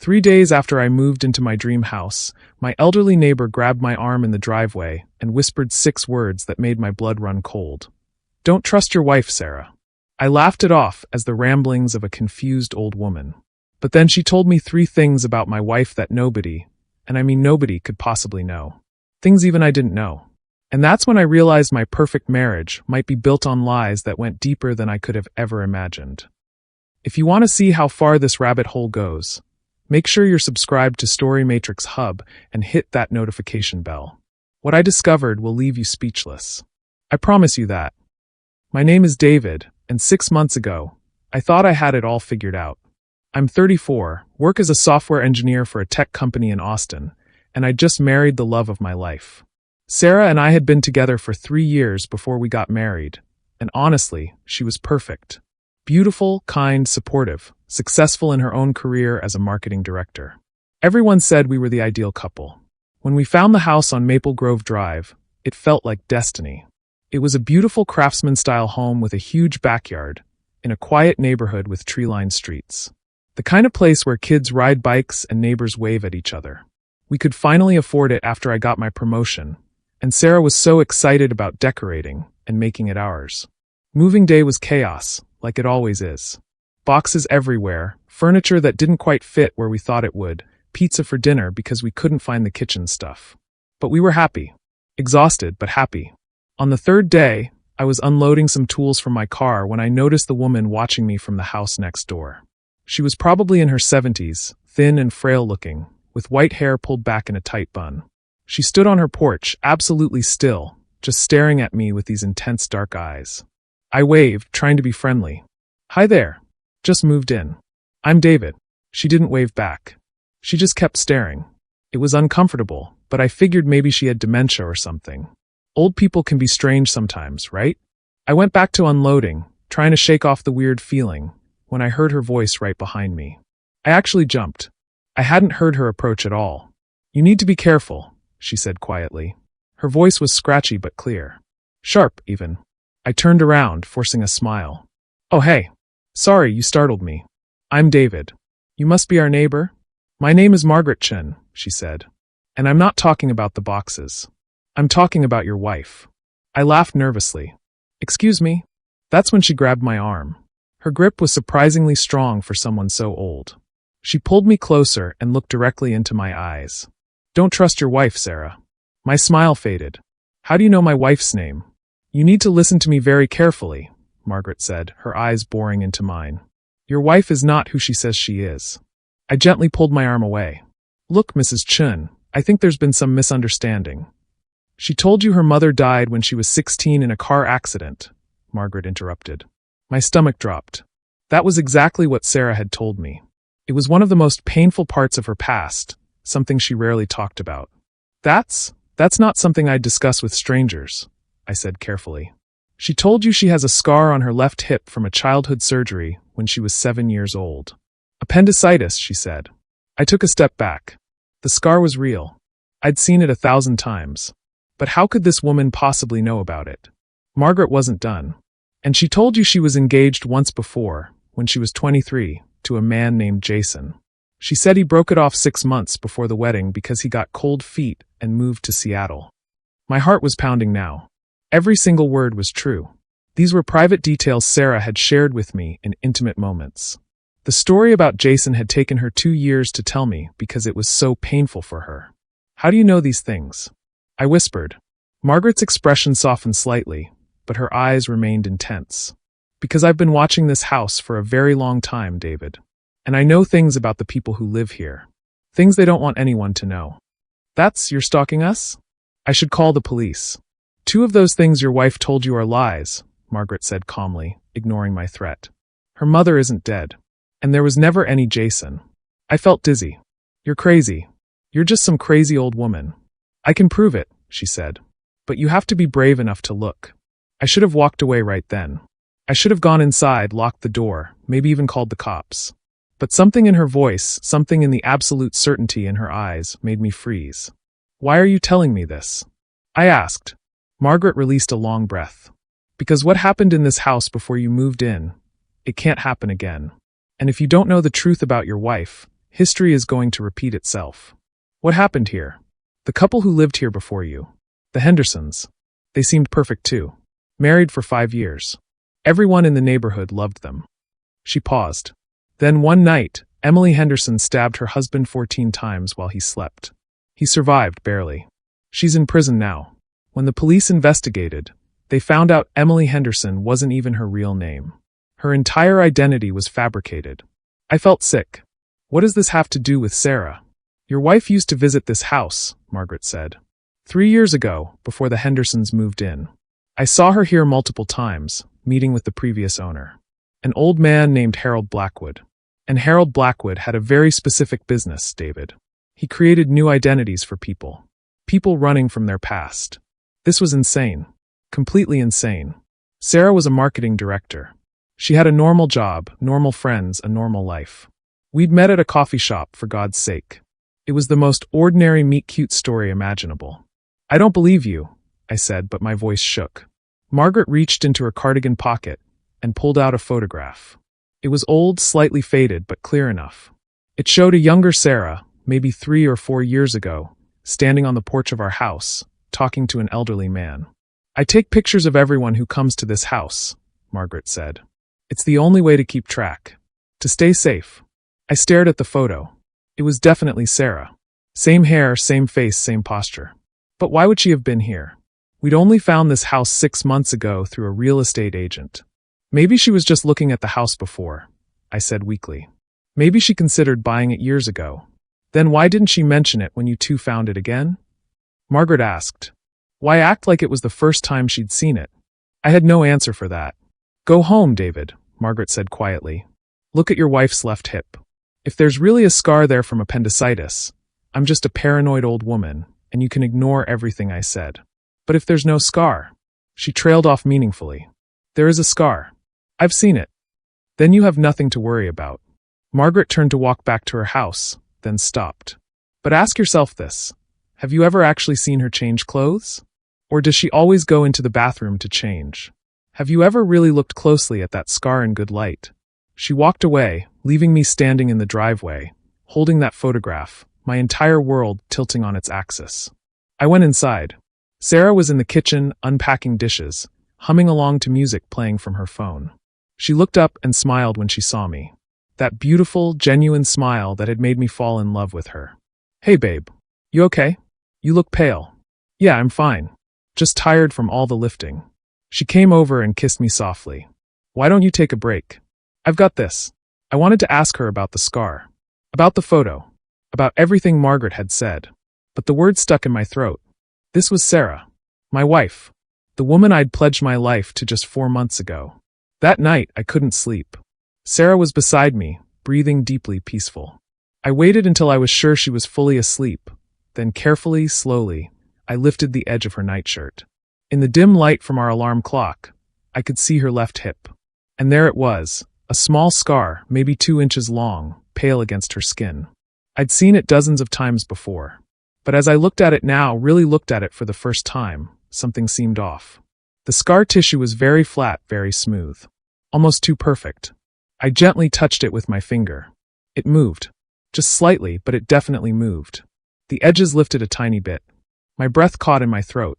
3 days after I moved into my dream house, my elderly neighbor grabbed my arm in the driveway and whispered 6 words that made my blood run cold. "Don't trust your wife, Sarah." I laughed it off as the ramblings of a confused old woman. But then she told me 3 things about my wife that nobody, and I mean nobody, could possibly know. Things even I didn't know. And that's when I realized my perfect marriage might be built on lies that went deeper than I could have ever imagined. If you want to see how far this rabbit hole goes, make sure you're subscribed to Story Matrix Hub and hit that notification bell. What I discovered will leave you speechless. I promise you that. My name is David, and 6 months ago, I thought I had it all figured out. I'm 34, work as a software engineer for a tech company in Austin, and I just married the love of my life. Sarah and I had been together for 3 years before we got married, and honestly, she was perfect. Beautiful, kind, supportive, successful in her own career as a marketing director. Everyone said we were the ideal couple. When we found the house on Maple Grove Drive, it felt like destiny. It was a beautiful craftsman-style home with a huge backyard, in a quiet neighborhood with tree-lined streets. The kind of place where kids ride bikes and neighbors wave at each other. We could finally afford it after I got my promotion, and Sarah was so excited about decorating and making it ours. Moving day was chaos, like it always is. Boxes everywhere, furniture that didn't quite fit where we thought it would, pizza for dinner because we couldn't find the kitchen stuff. But we were happy. Exhausted, but happy. On the 3rd day, I was unloading some tools from my car when I noticed the woman watching me from the house next door. She was probably in her 70s, thin and frail looking, with white hair pulled back in a tight bun. She stood on her porch, absolutely still, just staring at me with these intense dark eyes. I waved, trying to be friendly. "Hi there. Just moved in. I'm David." She didn't wave back. She just kept staring. It was uncomfortable, but I figured maybe she had dementia or something. Old people can be strange sometimes, right? I went back to unloading, trying to shake off the weird feeling, when I heard her voice right behind me. I actually jumped. I hadn't heard her approach at all. "You need to be careful," she said quietly. Her voice was scratchy but clear. Sharp, even. I turned around, forcing a smile. "Oh hey. Sorry, you startled me. I'm David. You must be our neighbor?" "My name is Margaret Chen," she said. "And I'm not talking about the boxes. I'm talking about your wife." I laughed nervously. "Excuse me?" That's when she grabbed my arm. Her grip was surprisingly strong for someone so old. She pulled me closer and looked directly into my eyes. "Don't trust your wife, Sarah." My smile faded. "How do you know my wife's name?" "You need to listen to me very carefully," Margaret said, her eyes boring into mine. "Your wife is not who she says she is." I gently pulled my arm away. "Look, Mrs. Chun, I think there's been some misunderstanding." "She told you her mother died when she was 16 in a car accident," Margaret interrupted. My stomach dropped. That was exactly what Sarah had told me. It was one of the most painful parts of her past, something she rarely talked about. That's not something I'd discuss with strangers," I said carefully. "She told you she has a scar on her left hip from a childhood surgery when she was 7 years old. Appendicitis, she said." I took a step back. The scar was real. I'd seen it 1,000 times. But how could this woman possibly know about it? Margaret wasn't done. "And she told you she was engaged once before, when she was 23, to a man named Jason. She said he broke it off 6 months before the wedding because he got cold feet and moved to Seattle." My heart was pounding now. Every single word was true. These were private details Sarah had shared with me in intimate moments. The story about Jason had taken her 2 years to tell me because it was so painful for her. "How do you know these things?" I whispered. Margaret's expression softened slightly, but her eyes remained intense. "Because I've been watching this house for a very long time, David. And I know things about the people who live here. Things they don't want anyone to know." "You're stalking us?" "I should call the police." "2 of those things your wife told you are lies," Margaret said calmly, ignoring my threat. "Her mother isn't dead. And there was never any Jason." I felt dizzy. "You're crazy. You're just some crazy old woman." "I can prove it," she said. "But you have to be brave enough to look." I should have walked away right then. I should have gone inside, locked the door, maybe even called the cops. But something in her voice, something in the absolute certainty in her eyes, made me freeze. "Why are you telling me this?" I asked. Margaret released a long breath. "Because what happened in this house before you moved in, it can't happen again. And if you don't know the truth about your wife, History is going to repeat itself. What happened here? The couple who lived here before you. The Hendersons. They seemed perfect too. Married for 5 years. Everyone in the neighborhood loved them. She paused. Then one night, Emily Henderson stabbed her husband 14 times while he slept. He survived, barely. She's in prison now. When the police investigated, they found out Emily Henderson wasn't even her real name. Her entire identity was fabricated. I felt sick. What does this have to do with Sarah? Your wife used to visit this house, Margaret said. 3 years ago, before the Hendersons moved in. I saw her here multiple times, meeting with the previous owner. An old man named Harold Blackwood. And Harold Blackwood had a very specific business, David. He created new identities for people. People running from their past. This was insane. Completely insane. Sarah was a marketing director. She had a normal job, normal friends, a normal life. We'd met at a coffee shop, for God's sake. It was the most ordinary meet-cute story imaginable. I don't believe you, I said, but my voice shook. Margaret reached into her cardigan pocket and pulled out a photograph. It was old, slightly faded, but clear enough. It showed a younger Sarah, maybe 3 or 4 years ago, standing on the porch of our house, talking to an elderly man. I take pictures of everyone who comes to this house, Margaret said. It's the only way to keep track. To stay safe. I stared at the photo. It was definitely Sarah. Same hair, same face, same posture. But why would she have been here? We'd only found this house 6 months ago through a real estate agent. Maybe she was just looking at the house before, I said weakly. Maybe she considered buying it years ago. Then why didn't she mention it when you two found it again? Margaret asked. Why act like it was the first time she'd seen it? I had no answer for that. Go home, David, Margaret said quietly. Look at your wife's left hip. If there's really a scar there from appendicitis, I'm just a paranoid old woman, and you can ignore everything I said. But if there's no scar, she trailed off meaningfully. There is a scar. I've seen it. Then you have nothing to worry about. Margaret turned to walk back to her house, then stopped. But ask yourself this. Have you ever actually seen her change clothes? Or does she always go into the bathroom to change? Have you ever really looked closely at that scar in good light? She walked away, leaving me standing in the driveway, holding that photograph, my entire world tilting on its axis. I went inside. Sarah was in the kitchen, unpacking dishes, humming along to music playing from her phone. She looked up and smiled when she saw me. That beautiful, genuine smile that had made me fall in love with her. Hey babe, you okay? You look pale. Yeah, I'm fine. Just tired from all the lifting. She came over and kissed me softly. Why don't you take a break? I've got this. I wanted to ask her about the scar. About the photo. About everything Margaret had said. But the words stuck in my throat. This was Sarah. My wife. The woman I'd pledged my life to just 4 months ago. That night, I couldn't sleep. Sarah was beside me, breathing deeply, peaceful. I waited until I was sure she was fully asleep. Then carefully, slowly, I lifted the edge of her nightshirt. In the dim light from our alarm clock, I could see her left hip. And there it was, a small scar, maybe 2 inches long, pale against her skin. I'd seen it dozens of times before. But as I looked at it now, really looked at it for the first time, something seemed off. The scar tissue was very flat, very smooth. Almost too perfect. I gently touched it with my finger. It moved. Just slightly, but it definitely moved. The edges lifted a tiny bit. My breath caught in my throat.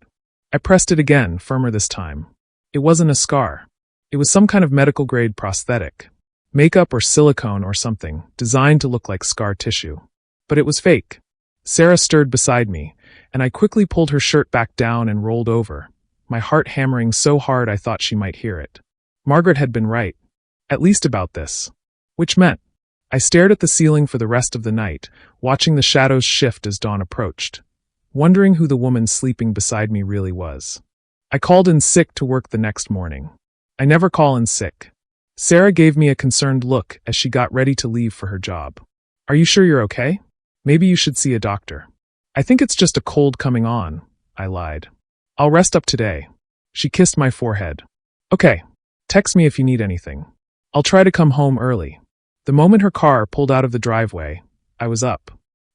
I pressed it again, firmer this time. It wasn't a scar. It was some kind of medical-grade prosthetic. Makeup or silicone or something, designed to look like scar tissue. But it was fake. Sarah stirred beside me, and I quickly pulled her shirt back down and rolled over, my heart hammering so hard I thought she might hear it. Margaret had been right. At least about this. Which meant, I stared at the ceiling for the rest of the night, watching the shadows shift as dawn approached, wondering who the woman sleeping beside me really was. I called in sick to work the next morning. I never call in sick. Sarah gave me a concerned look as she got ready to leave for her job. Are you sure you're okay? Maybe you should see a doctor. I think it's just a cold coming on, I lied. I'll rest up today. She kissed my forehead. Okay, text me if you need anything. I'll try to come home early. The moment her car pulled out of the driveway, I was up.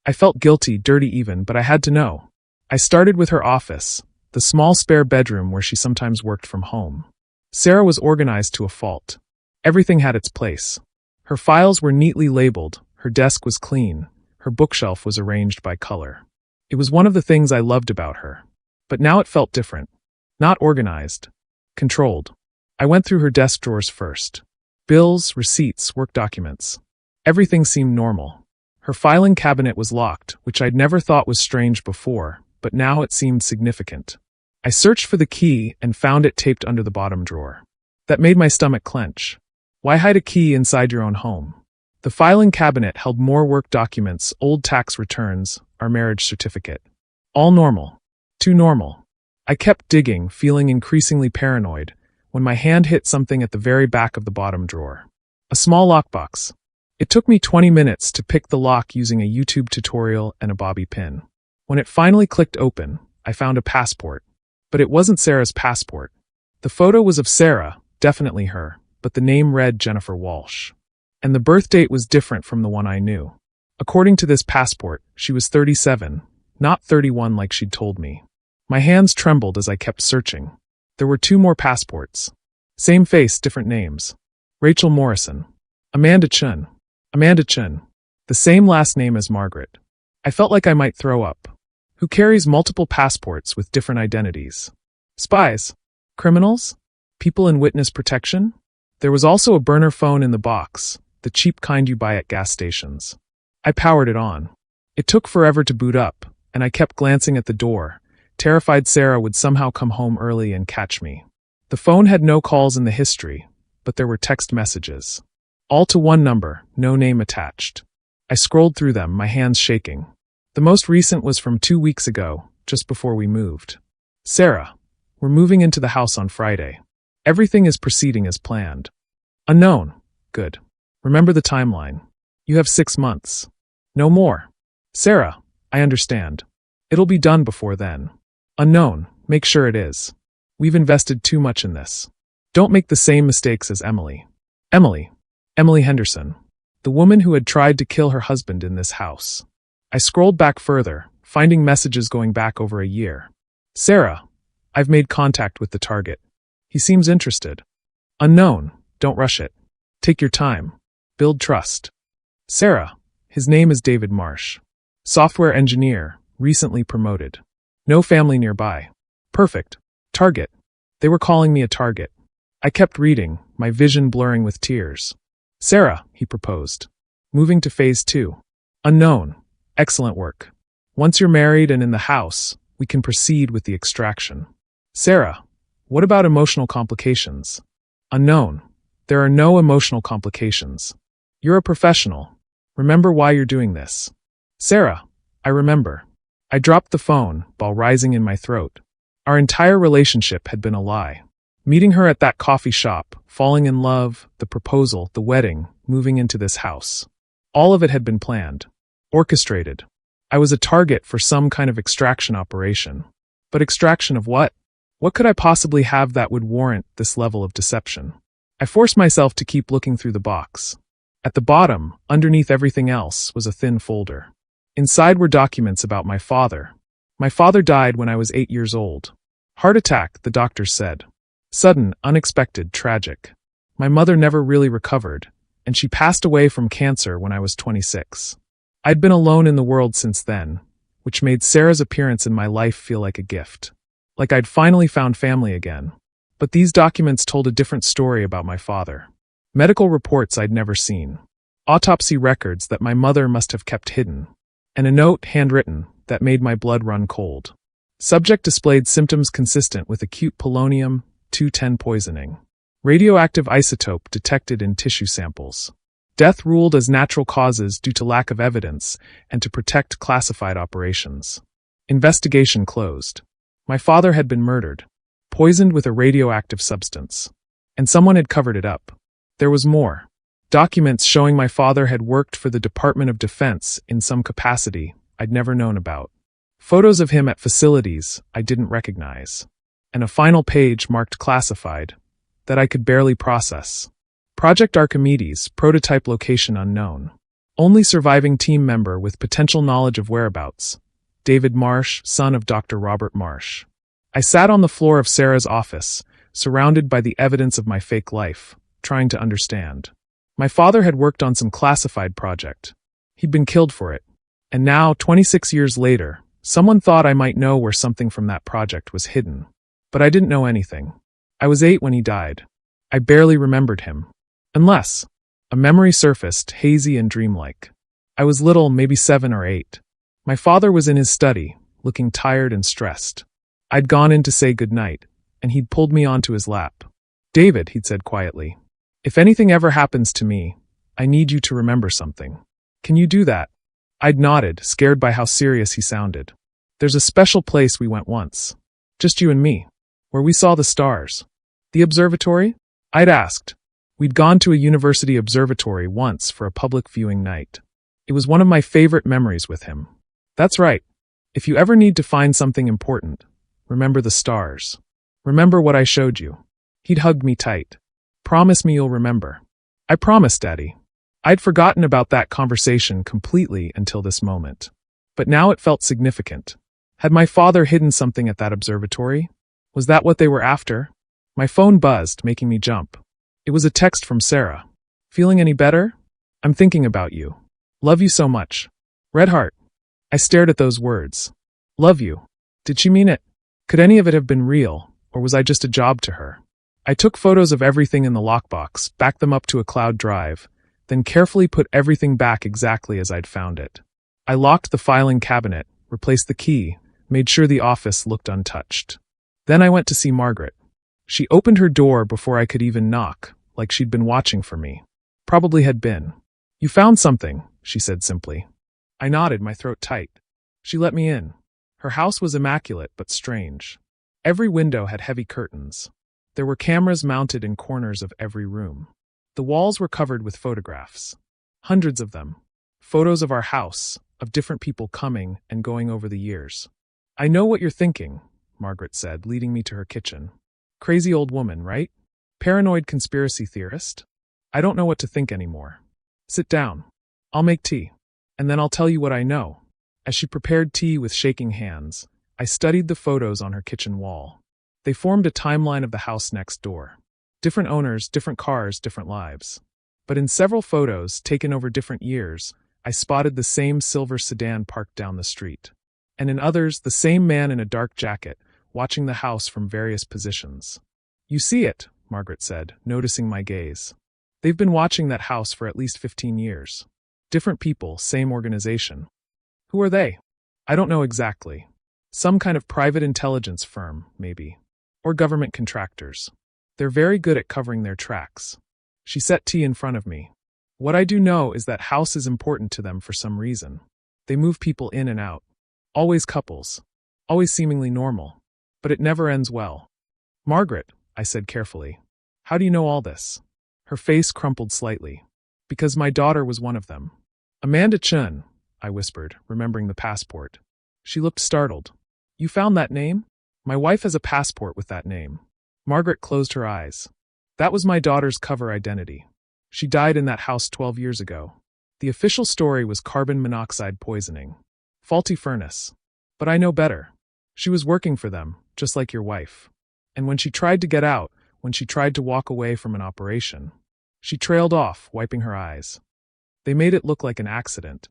I felt guilty, dirty even, but I had to know. I started with her office, the small spare bedroom where she sometimes worked from home. Sarah was organized to a fault. Everything had its place. Her files were neatly labeled, Her desk was clean. Her bookshelf was arranged by color. It was one of the things I loved about her. But now it felt different. Not organized. Controlled. I went through her desk drawers first. Bills, receipts, work documents. Everything seemed normal. Her filing cabinet was locked, which I'd never thought was strange before, but now it seemed significant. I searched for the key and found it taped under the bottom drawer. That made my stomach clench. Why hide a key inside your own home? The filing cabinet held more work documents, old tax returns, our marriage certificate. All normal. Too normal. I kept digging, feeling increasingly paranoid, when my hand hit something at the very back of the bottom drawer. A small lockbox. It took me 20 minutes to pick the lock using a YouTube tutorial and a bobby pin. When it finally clicked open, I found a passport. But it wasn't Sarah's passport. The photo was of Sarah, definitely her, but the name read Jennifer Walsh. And the birth date was different from the one I knew. According to this passport, she was 37, not 31 like she'd told me. My hands trembled as I kept searching. There were 2 more passports. Same face, different names. Rachel Morrison. Amanda Chun. Amanda Chun. The same last name as Margaret. I felt like I might throw up. Who carries multiple passports with different identities? Spies? Criminals? People in witness protection? There was also a burner phone in the box, the cheap kind you buy at gas stations. I powered it on. It took forever to boot up, and I kept glancing at the door, terrified Sarah would somehow come home early and catch me. The phone had no calls in the history, but there were text messages. All to one number, no name attached. I scrolled through them, my hands shaking. The most recent was from 2 weeks ago, just before we moved. Sarah, we're moving into the house on Friday. Everything is proceeding as planned. Unknown. Good. Remember the timeline. You have 6 months. No more. Sarah, I understand. It'll be done before then. Unknown. Make sure it is. We've invested too much in this. Don't make the same mistakes as Emily. Emily Henderson. The woman who had tried to kill her husband in this house. I scrolled back further, finding messages going back over a year. Sarah, I've made contact with the target. He seems interested. Unknown. Don't rush it. Take your time. Build trust. Sarah, his name is David Marsh. Software engineer, recently promoted. No family nearby. Perfect. Target. They were calling me a target. I kept reading, my vision blurring with tears. Sarah, he proposed. Moving to phase 2. Unknown. Excellent work. Once you're married and in the house, we can proceed with the extraction. Sarah, what about emotional complications? Unknown. There are no emotional complications. You're a professional. Remember why you're doing this. Sarah, I remember. I dropped the phone, ball rising in my throat. Our entire relationship had been a lie. Meeting her at that coffee shop, falling in love, the proposal, the wedding, moving into this house. All of it had been planned. Orchestrated. I was a target for some kind of extraction operation. But extraction of what? What could I possibly have that would warrant this level of deception? I forced myself to keep looking through the box. At the bottom, underneath everything else, was a thin folder. Inside were documents about my father. My father died when I was 8 years old. Heart attack, the doctors said. Sudden, unexpected, tragic. My mother never really recovered, and she passed away from cancer when I was 26. I'd been alone in the world since then, which made Sarah's appearance in my life feel like a gift. Like I'd finally found family again. But these documents told a different story about my father. Medical reports I'd never seen. Autopsy records that my mother must have kept hidden. And a note, handwritten, that made my blood run cold. Subject displayed symptoms consistent with acute polonium-210 poisoning. Radioactive isotope detected in tissue samples. Death ruled as natural causes due to lack of evidence and to protect classified operations. Investigation closed. My father had been murdered. Poisoned with a radioactive substance. And someone had covered it up. There was more. Documents showing my father had worked for the Department of Defense in some capacity I'd never known about. Photos of him at facilities I didn't recognize. And a final page marked classified that I could barely process. Project Archimedes, prototype location unknown. Only surviving team member with potential knowledge of whereabouts. David Marsh, son of Dr. Robert Marsh. I sat on the floor of Sarah's office, surrounded by the evidence of my fake life, trying to understand. My father had worked on some classified project, He'd been killed for it. And now, 26 years later, someone thought I might know where something from that project was hidden. But I didn't know anything. I was 8 when he died. I barely remembered him. Unless a memory surfaced, hazy and dreamlike. I was little, maybe 7 or 8. My father was in his study, looking tired and stressed. I'd gone in to say goodnight, and he'd pulled me onto his lap. "David," he'd said quietly, "if anything ever happens to me, I need you to remember something. Can you do that?" I'd nodded, scared by how serious he sounded. "There's a special place we went once. Just you and me. Where we saw the stars." "The observatory?" I'd asked. We'd gone to a university observatory once for a public viewing night. It was one of my favorite memories with him. "That's right. If you ever need to find something important, remember the stars. Remember what I showed you." He'd hugged me tight. "Promise me you'll remember." I promised, Daddy. I'd forgotten about that conversation completely until this moment. But now it felt significant. Had my father hidden something at that observatory? Was that what they were after? My phone buzzed, making me jump. It was a text from Sarah. "Feeling any better? I'm thinking about you. Love you so much. Red heart." I stared at those words. Love you. Did she mean it? Could any of it have been real, or was I just a job to her? I took photos of everything in the lockbox, backed them up to a cloud drive, then carefully put everything back exactly as I'd found it. I locked the filing cabinet, replaced the key, made sure the office looked untouched. Then I went to see Margaret. She opened her door before I could even knock, like she'd been watching for me. Probably had been. "You found something," she said simply. I nodded, my throat tight. She let me in. Her house was immaculate but strange. Every window had heavy curtains. There were cameras mounted in corners of every room. The walls were covered with photographs. Hundreds of them. Photos of our house, of different people coming and going over the years. "I know what you're thinking," Margaret said, leading me to her kitchen. "Crazy old woman, right? Paranoid conspiracy theorist? I don't know what to think anymore. Sit down. I'll make tea. And then I'll tell you what I know." As she prepared tea with shaking hands, I studied the photos on her kitchen wall. They formed a timeline of the house next door. Different owners, different cars, different lives. But in several photos, taken over different years, I spotted the same silver sedan parked down the street. And in others, the same man in a dark jacket, watching the house from various positions. "You see it," Margaret said, noticing my gaze. "They've been watching that house for at least 15 years. Different people, same organization." "Who are they?" "I don't know exactly. Some kind of private intelligence firm, maybe. Or government contractors. They're very good at covering their tracks." She set tea in front of me. "What I do know is that house is important to them for some reason. They move people in and out. Always couples. Always seemingly normal. But it never ends well." "Margaret," I said carefully, "how do you know all this?" Her face crumpled slightly. "Because my daughter was one of them." "Amanda Chun," I whispered, remembering the passport. She looked startled. "You found that name?" "My wife has a passport with that name." Margaret closed her eyes. "That was my daughter's cover identity. She died in that house 12 years ago. The official story was carbon monoxide poisoning. Faulty furnace. But I know better. She was working for them, just like your wife. And when she tried to get out, when she tried to walk away from an operation, she trailed off, wiping her eyes. They made it look like an accident.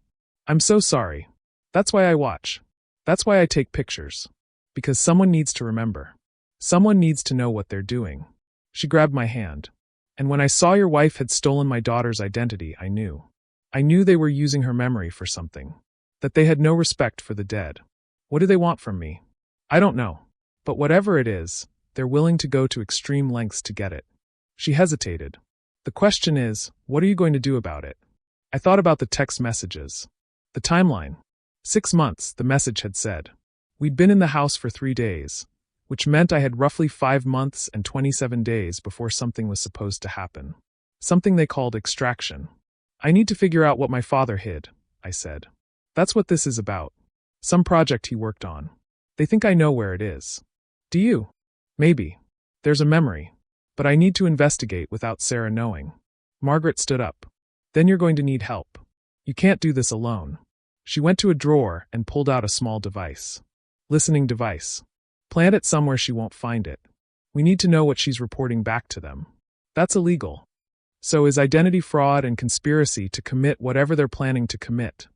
I'm so sorry. That's why I watch. That's why I take pictures. Because someone needs to remember. Someone needs to know what they're doing." She grabbed my hand. "And when I saw your wife had stolen my daughter's identity, I knew. I knew they were using her memory for something. That they had no respect for the dead. What do they want from me? I don't know. But whatever it is, they're willing to go to extreme lengths to get it." She hesitated. "The question is, what are you going to do about it?" I thought about the text messages. The timeline. 6 months, the message had said. We'd been in the house for 3 days, which meant I had roughly 5 months and 27 days before something was supposed to happen. Something they called extraction. "I need to figure out what my father hid," I said. "That's what this is about. Some project he worked on. They think I know where it is. Do you?" "Maybe. There's a memory. But I need to investigate without Sarah knowing." Margaret stood up. "Then you're going to need help. You can't do this alone." She went to a drawer and pulled out a small device. Listening device. "Plant it somewhere she won't find it. We need to know what she's reporting back to them." "That's illegal." So is identity fraud and conspiracy to commit whatever they're planning to commit,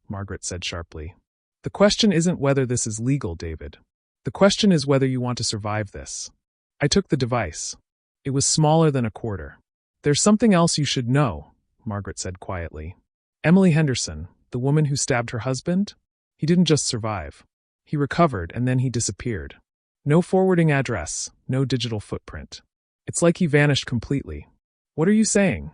Margaret said sharply. The question isn't whether this is legal, David. The question is whether you want to survive this. I took the device. It was smaller than a quarter. There's something else you should know, Margaret said quietly. Emily Henderson, the woman who stabbed her husband? He didn't just survive. He recovered and then he disappeared. No forwarding address, no digital footprint. It's like he vanished completely. What are you saying?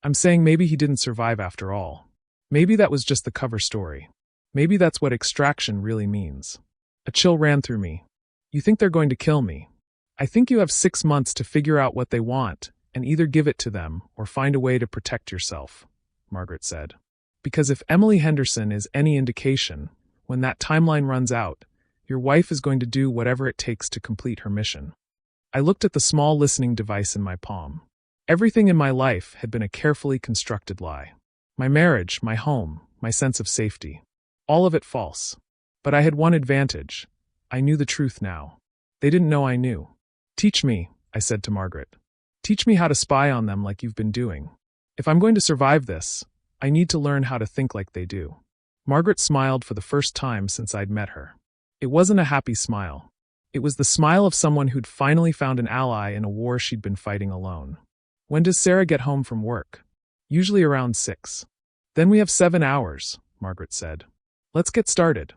I'm saying maybe he didn't survive after all. Maybe that was just the cover story. Maybe that's what extraction really means. A chill ran through me. You think they're going to kill me? I think you have 6 months to figure out what they want and either give it to them or find a way to protect yourself, Margaret said. Because if Emily Henderson is any indication, when that timeline runs out, your wife is going to do whatever it takes to complete her mission. I looked at the small listening device in my palm. Everything in my life had been a carefully constructed lie. My marriage, my home, my sense of safety. All of it false. But I had one advantage. I knew the truth now. They didn't know I knew. Teach me, I said to Margaret. Teach me how to spy on them like you've been doing. If I'm going to survive this, I need to learn how to think like they do. Margaret smiled for the first time since I'd met her. It wasn't a happy smile. It was the smile of someone who'd finally found an ally in a war she'd been fighting alone. When does Sarah get home from work? Usually around 6. Then we have 7 hours, Margaret said. Let's get started.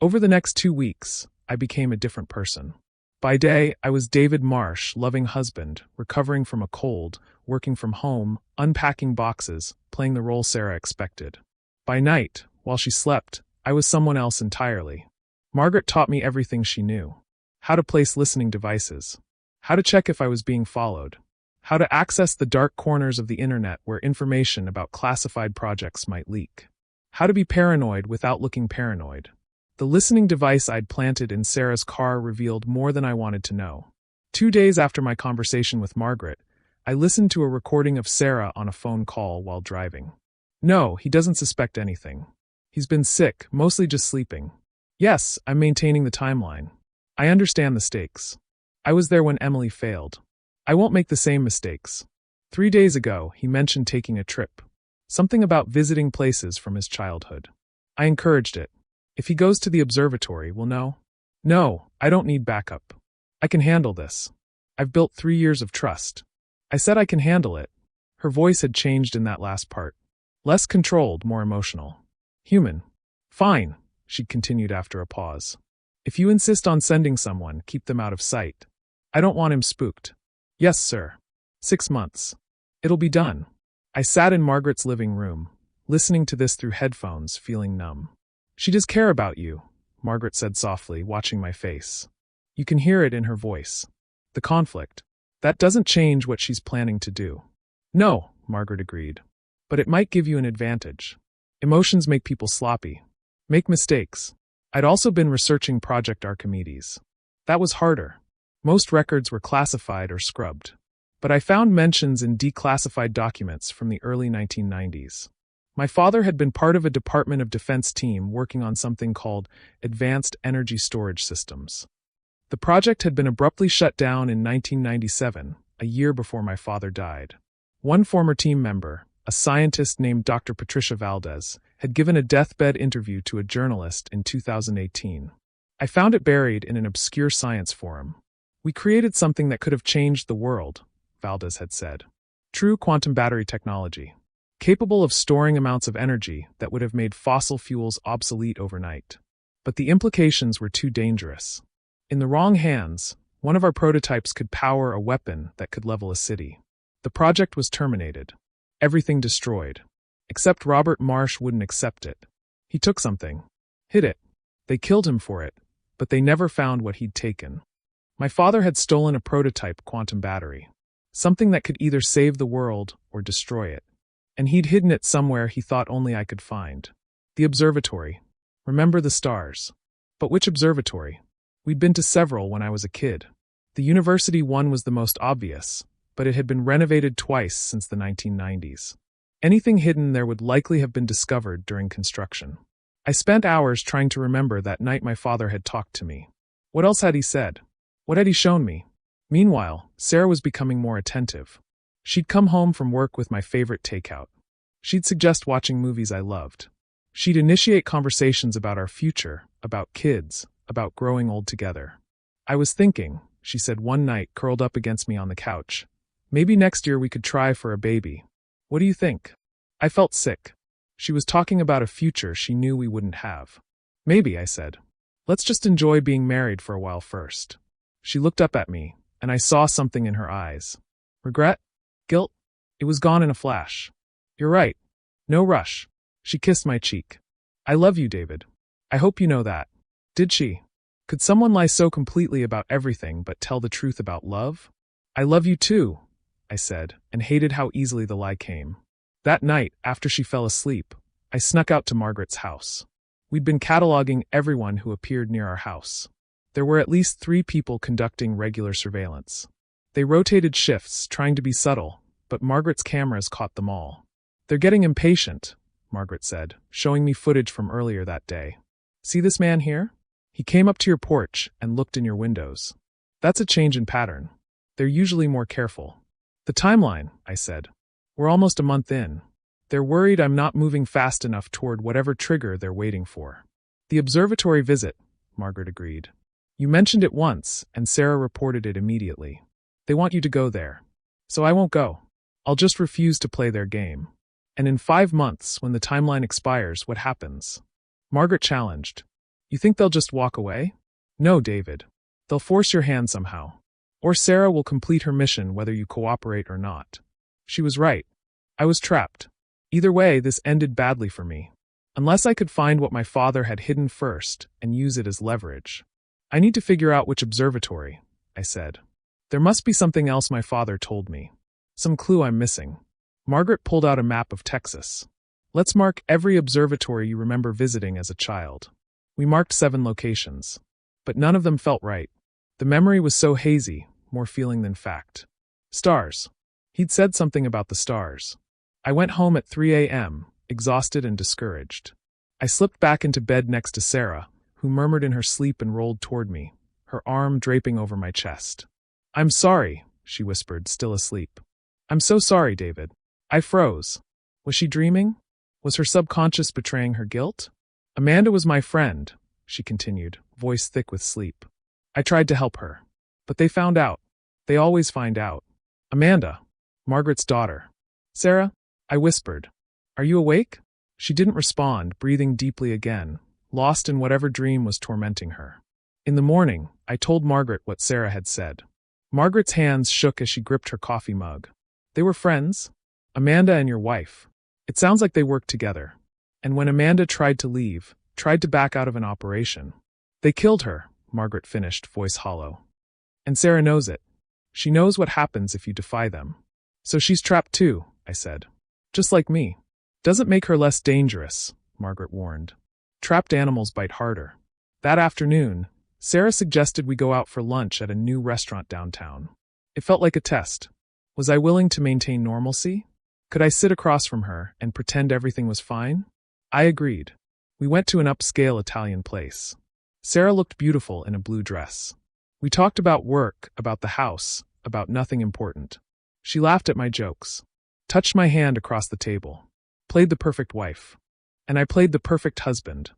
Over the next 2 weeks, I became a different person. By day, I was David Marsh, loving husband, recovering from a cold, working from home, unpacking boxes, playing the role Sarah expected. By night, while she slept, I was someone else entirely. Margaret taught me everything she knew. How to place listening devices. How to check if I was being followed. How to access the dark corners of the internet where information about classified projects might leak. How to be paranoid without looking paranoid. The listening device I'd planted in Sarah's car revealed more than I wanted to know. 2 days after my conversation with Margaret, I listened to a recording of Sarah on a phone call while driving. No, he doesn't suspect anything. He's been sick, mostly just sleeping. Yes, I'm maintaining the timeline. I understand the stakes. I was there when Emily failed. I won't make the same mistakes. 3 days ago, he mentioned taking a trip. Something about visiting places from his childhood. I encouraged it. If he goes to the observatory, we'll know. No, I don't need backup. I can handle this. I've built 3 years of trust. I said I can handle it. Her voice had changed in that last part. Less controlled, more emotional. Human. Fine, she continued after a pause. If you insist on sending someone, keep them out of sight. I don't want him spooked. Yes, sir. 6 months. It'll be done. I sat in Margaret's living room, listening to this through headphones, feeling numb. She does care about you, Margaret said softly, watching my face. You can hear it in her voice. The conflict. That doesn't change what she's planning to do. No, Margaret agreed. But it might give you an advantage. Emotions make people sloppy. Make mistakes. I'd also been researching Project Archimedes. That was harder. Most records were classified or scrubbed. But I found mentions in declassified documents from the early 1990s. My father had been part of a Department of Defense team working on something called Advanced Energy Storage Systems. The project had been abruptly shut down in 1997, a year before my father died. One former team member, a scientist named Dr. Patricia Valdez, had given a deathbed interview to a journalist in 2018. I found it buried in an obscure science forum. We created something that could have changed the world, Valdez had said. True quantum battery technology. Capable of storing amounts of energy that would have made fossil fuels obsolete overnight. But the implications were too dangerous. In the wrong hands, one of our prototypes could power a weapon that could level a city. The project was terminated. Everything destroyed. Except Robert Marsh wouldn't accept it. He took something. Hid it. They killed him for it, but they never found what he'd taken. My father had stolen a prototype quantum battery. Something that could either save the world or destroy it. And he'd hidden it somewhere he thought only I could find. The observatory. Remember the stars. But which observatory? We'd been to several when I was a kid. The university one was the most obvious, but it had been renovated twice since the 1990s. Anything hidden there would likely have been discovered during construction. I spent hours trying to remember that night my father had talked to me. What else had he said? What had he shown me? Meanwhile, Sarah was becoming more attentive. She'd come home from work with my favorite takeout. She'd suggest watching movies I loved. She'd initiate conversations about our future, about kids, about growing old together. I was thinking, she said one night, curled up against me on the couch. Maybe next year we could try for a baby. What do you think? I felt sick. She was talking about a future she knew we wouldn't have. Maybe, I said. Let's just enjoy being married for a while first. She looked up at me, and I saw something in her eyes. Regret? Guilt? It was gone in a flash. You're right. No rush. She kissed my cheek. I love you, David. I hope you know that. Did she? Could someone lie so completely about everything but tell the truth about love? I love you too, I said, and hated how easily the lie came. That night, after she fell asleep, I snuck out to Margaret's house. We'd been cataloging everyone who appeared near our house. There were at least 3 people conducting regular surveillance. They rotated shifts, trying to be subtle, but Margaret's cameras caught them all. They're getting impatient, Margaret said, showing me footage from earlier that day. See this man here? He came up to your porch and looked in your windows. That's a change in pattern. They're usually more careful. The timeline, I said. We're almost a month in. They're worried I'm not moving fast enough toward whatever trigger they're waiting for. The observatory visit, Margaret agreed. You mentioned it once, and Sarah reported it immediately. They want you to go there. So I won't go. I'll just refuse to play their game. And in 5 months, when the timeline expires, what happens? Margaret challenged. You think they'll just walk away? No, David. They'll force your hand somehow. Or Sarah will complete her mission whether you cooperate or not. She was right. I was trapped. Either way, this ended badly for me. Unless I could find what my father had hidden first and use it as leverage. I need to figure out which observatory, I said. There must be something else my father told me. Some clue I'm missing. Margaret pulled out a map of Texas. Let's mark every observatory you remember visiting as a child. We marked 7 locations. But none of them felt right. The memory was so hazy, more feeling than fact. Stars. He'd said something about the stars. I went home at 3 a.m., exhausted and discouraged. I slipped back into bed next to Sarah, who murmured in her sleep and rolled toward me, her arm draping over my chest. I'm sorry, she whispered, still asleep. I'm so sorry, David. I froze. Was she dreaming? Was her subconscious betraying her guilt? Amanda was my friend, she continued, voice thick with sleep. I tried to help her. But they found out. They always find out. Amanda. Margaret's daughter. Sarah? I whispered. Are you awake? She didn't respond, breathing deeply again, lost in whatever dream was tormenting her. In the morning, I told Margaret what Sarah had said. Margaret's hands shook as she gripped her coffee mug. They were friends. Amanda and your wife. It sounds like they worked together. And when Amanda tried to leave, tried to back out of an operation, they killed her, Margaret finished, voice hollow. And Sarah knows it. She knows what happens if you defy them. So she's trapped too, I said. Just like me. Doesn't make her less dangerous, Margaret warned. Trapped animals bite harder. That afternoon, Sarah suggested we go out for lunch at a new restaurant downtown. It felt like a test. Was I willing to maintain normalcy? Could I sit across from her and pretend everything was fine? I agreed. We went to an upscale Italian place. Sarah looked beautiful in a blue dress. We talked about work, about the house, about nothing important. She laughed at my jokes, touched my hand across the table, played the perfect wife. And I played the perfect husband,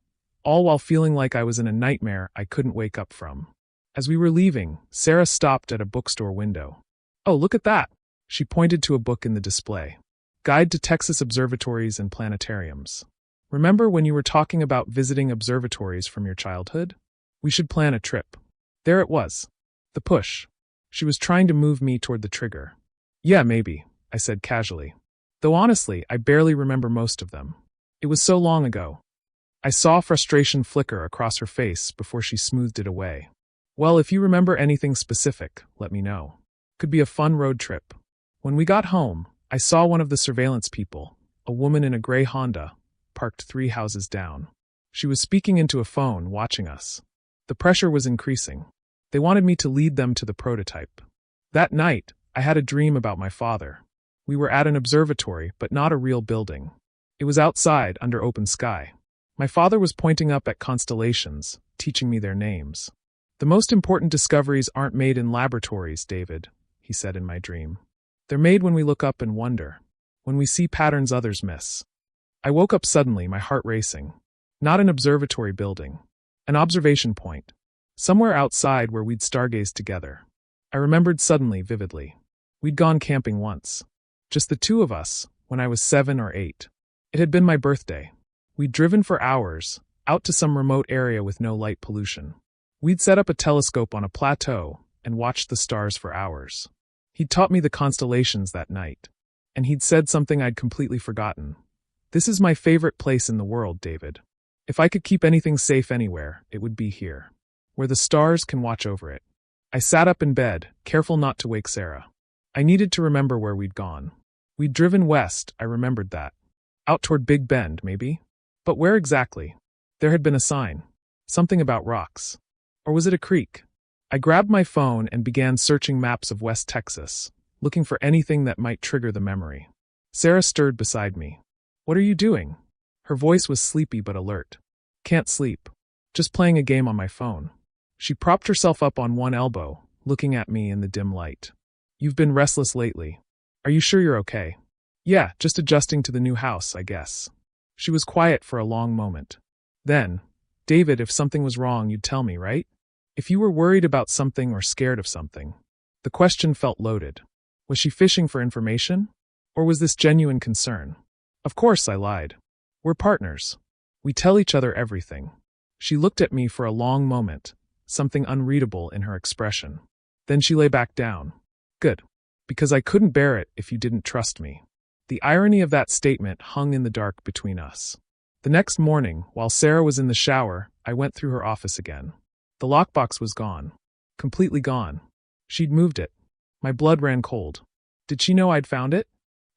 all while feeling like I was in a nightmare I couldn't wake up from. As we were leaving, Sarah stopped at a bookstore window. Oh, look at that! She pointed to a book in the display. Guide to Texas Observatories and Planetariums. Remember when you were talking about visiting observatories from your childhood? We should plan a trip. There it was. The push. She was trying to move me toward the trigger. Yeah, maybe, I said casually. Though honestly, I barely remember most of them. It was so long ago. I saw frustration flicker across her face before she smoothed it away. Well, if you remember anything specific, let me know. Could be a fun road trip. When we got home, I saw one of the surveillance people, a woman in a gray Honda, parked 3 houses down. She was speaking into a phone, watching us. The pressure was increasing. They wanted me to lead them to the prototype. That night, I had a dream about my father. We were at an observatory, but not a real building. It was outside, under open sky. My father was pointing up at constellations, teaching me their names. The most important discoveries aren't made in laboratories, David, he said in my dream. They're made when we look up and wonder, when we see patterns others miss. I woke up suddenly, my heart racing. Not an observatory building. An observation point. Somewhere outside where we'd stargazed together. I remembered suddenly, vividly. We'd gone camping once. Just the two of us, when I was 7 or 8. It had been my birthday. We'd driven for hours, out to some remote area with no light pollution. We'd set up a telescope on a plateau and watched the stars for hours. He'd taught me the constellations that night. And he'd said something I'd completely forgotten. This is my favorite place in the world, David. If I could keep anything safe anywhere, it would be here, where the stars can watch over it. I sat up in bed, careful not to wake Sarah. I needed to remember where we'd gone. We'd driven west, I remembered that. Out toward Big Bend, maybe? But where exactly? There had been a sign. Something about rocks. Or was it a creek? I grabbed my phone and began searching maps of West Texas, looking for anything that might trigger the memory. Sarah stirred beside me. What are you doing? Her voice was sleepy but alert. Can't sleep. Just playing a game on my phone. She propped herself up on one elbow, looking at me in the dim light. You've been restless lately. Are you sure you're okay? Yeah, just adjusting to the new house, I guess. She was quiet for a long moment. Then, David, if something was wrong, you'd tell me, right? If you were worried about something or scared of something. The question felt loaded. Was she fishing for information? Or was this genuine concern? Of course, I lied. We're partners. We tell each other everything. She looked at me for a long moment, something unreadable in her expression. Then she lay back down. Good. Because I couldn't bear it if you didn't trust me. The irony of that statement hung in the dark between us. The next morning, while Sarah was in the shower, I went through her office again. The lockbox was gone. Completely gone. She'd moved it. My blood ran cold. Did she know I'd found it?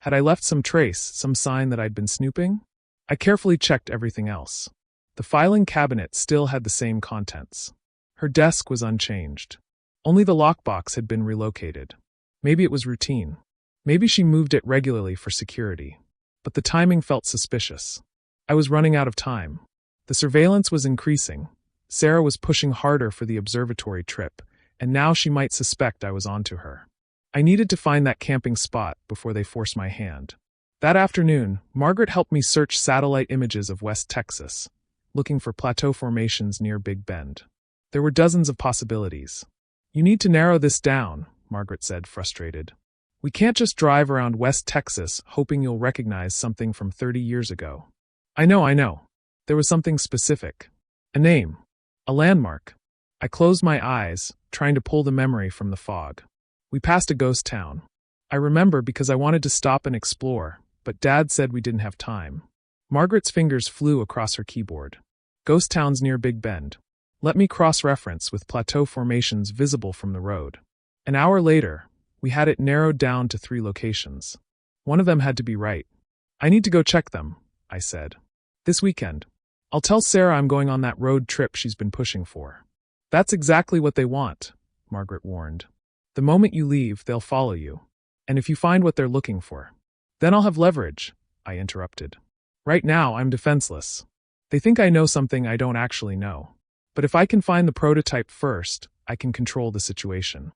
Had I left some trace, some sign that I'd been snooping? I carefully checked everything else. The filing cabinet still had the same contents. Her desk was unchanged. Only the lockbox had been relocated. Maybe it was routine. Maybe she moved it regularly for security. But the timing felt suspicious. I was running out of time. The surveillance was increasing. Sarah was pushing harder for the observatory trip, and now she might suspect I was onto her. I needed to find that camping spot before they forced my hand. That afternoon, Margaret helped me search satellite images of West Texas, looking for plateau formations near Big Bend. There were dozens of possibilities. You need to narrow this down, Margaret said, frustrated. We can't just drive around West Texas hoping you'll recognize something from 30 years ago. I know. There was something specific. A name. A landmark. I closed my eyes, trying to pull the memory from the fog. We passed a ghost town. I remember because I wanted to stop and explore, but Dad said we didn't have time. Margaret's fingers flew across her keyboard. Ghost towns near Big Bend. Let me cross-reference with plateau formations visible from the road. An hour later, we had it narrowed down to 3 locations. One of them had to be right. I need to go check them, I said. This weekend. I'll tell Sarah I'm going on that road trip she's been pushing for. That's exactly what they want, Margaret warned. The moment you leave, they'll follow you. And if you find what they're looking for, then I'll have leverage, I interrupted. Right now, I'm defenseless. They think I know something I don't actually know. But if I can find the prototype first, I can control the situation.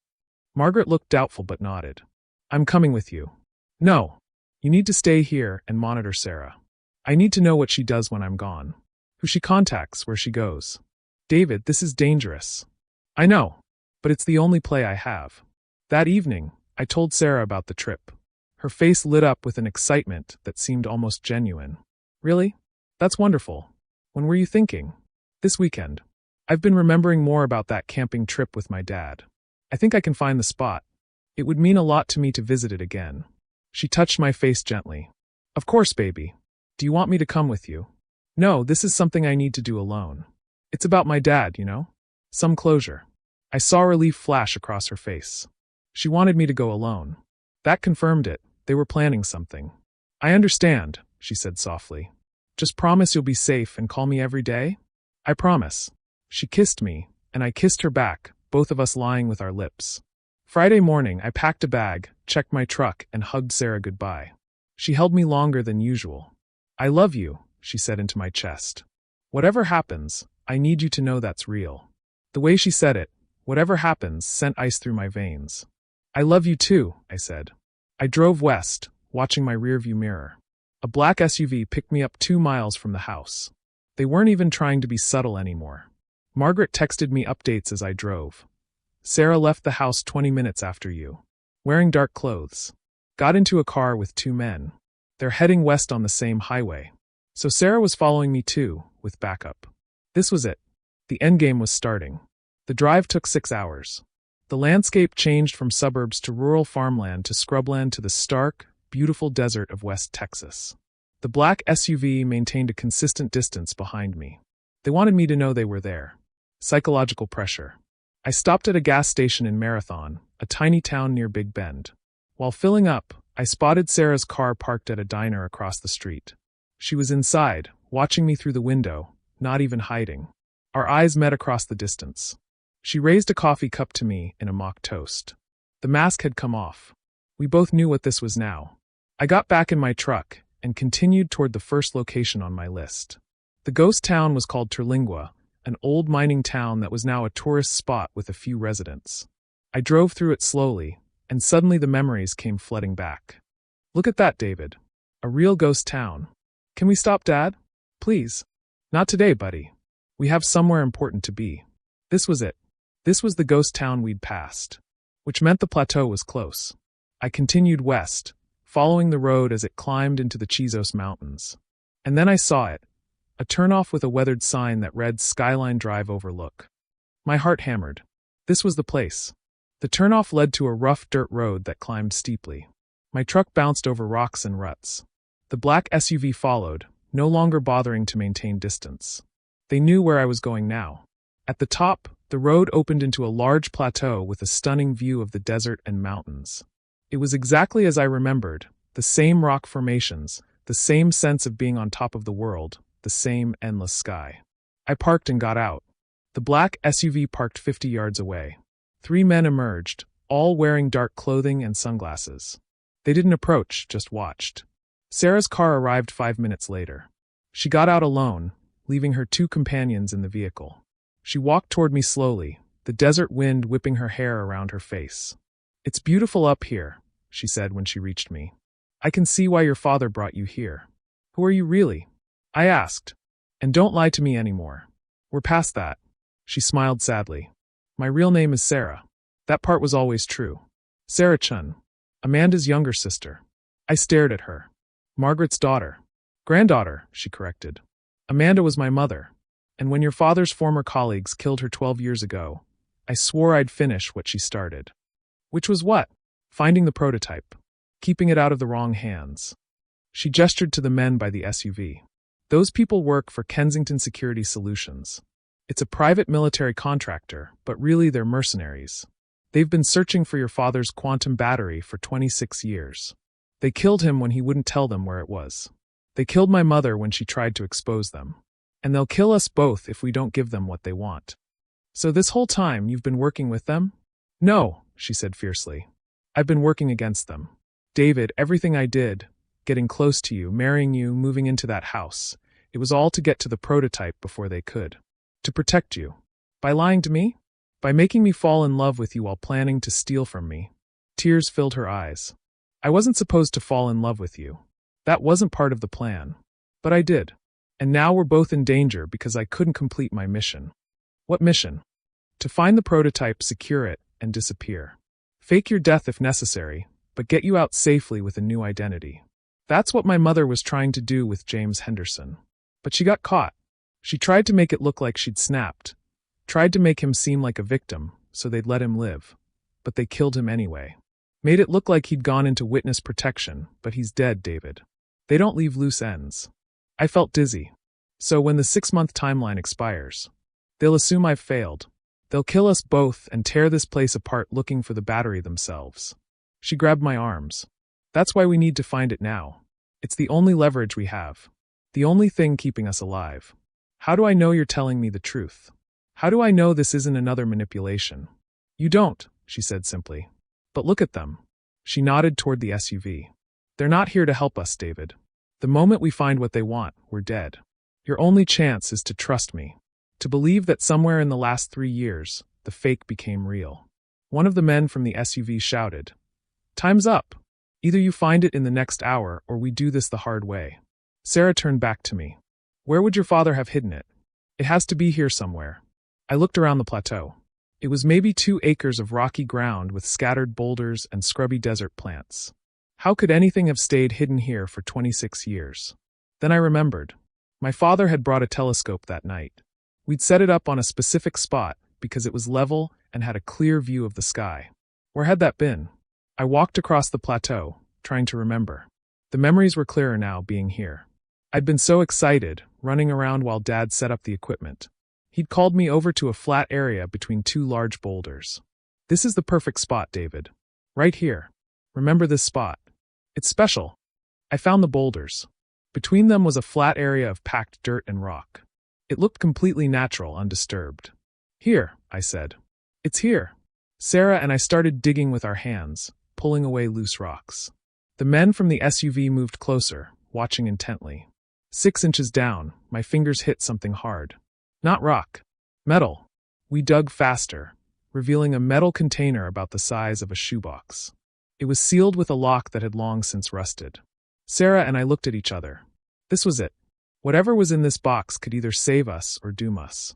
Margaret looked doubtful but nodded. I'm coming with you. No. You need to stay here and monitor Sarah. I need to know what she does when I'm gone. Who she contacts, where she goes. David, this is dangerous. I know. But it's the only play I have. That evening, I told Sarah about the trip. Her face lit up with an excitement that seemed almost genuine. Really? That's wonderful. When were you thinking? This weekend. I've been remembering more about that camping trip with my dad. I think I can find the spot. It would mean a lot to me to visit it again. She touched my face gently. Of course, baby. Do you want me to come with you? No, this is something I need to do alone. It's about my dad, you know? Some closure. I saw relief flash across her face. She wanted me to go alone. That confirmed it. They were planning something. I understand, she said softly. Just promise you'll be safe and call me every day? I promise. She kissed me, and I kissed her back, both of us lying with our lips. Friday morning, I packed a bag, checked my truck, and hugged Sarah goodbye. She held me longer than usual. I love you, she said into my chest. Whatever happens, I need you to know that's real. The way she said it, whatever happens, sent ice through my veins. I love you too, I said. I drove west, watching my rearview mirror. A black SUV picked me up 2 miles from the house. They weren't even trying to be subtle anymore. Margaret texted me updates as I drove. Sarah left the house 20 minutes after you. Wearing dark clothes. Got into a car with 2 men. They're heading west on the same highway. So Sarah was following me too, with backup. This was it. The endgame was starting. The drive took 6 hours. The landscape changed from suburbs to rural farmland to scrubland to the stark, beautiful desert of West Texas. The black SUV maintained a consistent distance behind me. They wanted me to know they were there. Psychological pressure. I stopped at a gas station in Marathon, a tiny town near Big Bend. While filling up, I spotted Sarah's car parked at a diner across the street. She was inside, watching me through the window, not even hiding. Our eyes met across the distance. She raised a coffee cup to me in a mock toast. The mask had come off. We both knew what this was now. I got back in my truck and continued toward the first location on my list. The ghost town was called Terlingua, an old mining town that was now a tourist spot with a few residents. I drove through it slowly, and suddenly the memories came flooding back. Look at that, David. A real ghost town. Can we stop, Dad? Please. Not today, buddy. We have somewhere important to be. This was it. This was the ghost town we'd passed. Which meant the plateau was close. I continued west, following the road as it climbed into the Chizos Mountains. And then I saw it. A turnoff with a weathered sign that read Skyline Drive Overlook. My heart hammered. This was the place. The turnoff led to a rough dirt road that climbed steeply. My truck bounced over rocks and ruts. The black SUV followed, no longer bothering to maintain distance. They knew where I was going now. At the top, the road opened into a large plateau with a stunning view of the desert and mountains. It was exactly as I remembered, the same rock formations, the same sense of being on top of the world, the same endless sky. I parked and got out. The black SUV parked 50 yards away. 3 men emerged, all wearing dark clothing and sunglasses. They didn't approach, just watched. Sarah's car arrived 5 minutes later. She got out alone, leaving her 2 companions in the vehicle. She walked toward me slowly, the desert wind whipping her hair around her face. "It's beautiful up here," she said when she reached me. "I can see why your father brought you here." "Who are you really?" I asked. "And don't lie to me anymore. We're past that." She smiled sadly. "My real name is Sarah. That part was always true. Sarah Chun. Amanda's younger sister." I stared at her. "Margaret's daughter." "Granddaughter," she corrected. "Amanda was my mother. And when your father's former colleagues killed her 12 years ago, I swore I'd finish what she started." "Which was what?" "Finding the prototype. Keeping it out of the wrong hands." She gestured to the men by the SUV. "Those people work for Kensington Security Solutions. It's a private military contractor, but really they're mercenaries. They've been searching for your father's quantum battery for 26 years. They killed him when he wouldn't tell them where it was. They killed my mother when she tried to expose them. And they'll kill us both if we don't give them what they want." "So this whole time you've been working with them?" "No," she said fiercely. "I've been working against them. David, everything I did, getting close to you, marrying you, moving into that house, it was all to get to the prototype before they could. To protect you. By lying to me? By making me fall in love with you while planning to steal from me." Tears filled her eyes. "I wasn't supposed to fall in love with you. That wasn't part of the plan. But I did. And now we're both in danger because I couldn't complete my mission." "What mission?" "To find the prototype, secure it, and disappear. Fake your death if necessary, but get you out safely with a new identity. That's what my mother was trying to do with James Henderson. But she got caught. She tried to make it look like she'd snapped, tried to make him seem like a victim, so they'd let him live. But they killed him anyway. Made it look like he'd gone into witness protection, but he's dead, David. They don't leave loose ends." I felt dizzy. "So when the 6-month timeline expires, they'll assume I've failed. They'll kill us both and tear this place apart looking for the battery themselves." She grabbed my arms. "That's why we need to find it now. It's the only leverage we have. The only thing keeping us alive. How do I know you're telling me the truth? How do I know this isn't another manipulation?" "You don't," she said simply. "But look at them." She nodded toward the SUV. "They're not here to help us, David. The moment we find what they want, we're dead. Your only chance is to trust me. To believe that somewhere in the last 3 years, the fake became real." One of the men from the SUV shouted, "Time's up." Either you find it in the next hour or we do this the hard way. Sarah turned back to me. Where would your father have hidden it? It has to be here somewhere. I looked around the plateau. It was maybe 2 acres of rocky ground with scattered boulders and scrubby desert plants. How could anything have stayed hidden here for 26 years? Then I remembered. My father had brought a telescope that night. We'd set it up on a specific spot because it was level and had a clear view of the sky. Where had that been? I walked across the plateau, trying to remember. The memories were clearer now, being here. I'd been so excited, running around while Dad set up the equipment. He'd called me over to a flat area between 2 large boulders. This is the perfect spot, David. Right here. Remember this spot. It's special. I found the boulders. Between them was a flat area of packed dirt and rock. It looked completely natural, undisturbed. Here, I said. It's here. Sarah and I started digging with our hands, pulling away loose rocks. The men from the SUV moved closer, watching intently. 6 inches down, my fingers hit something hard. Not rock. Metal. We dug faster, revealing a metal container about the size of a shoebox. It was sealed with a lock that had long since rusted. Sarah and I looked at each other. This was it. Whatever was in this box could either save us or doom us.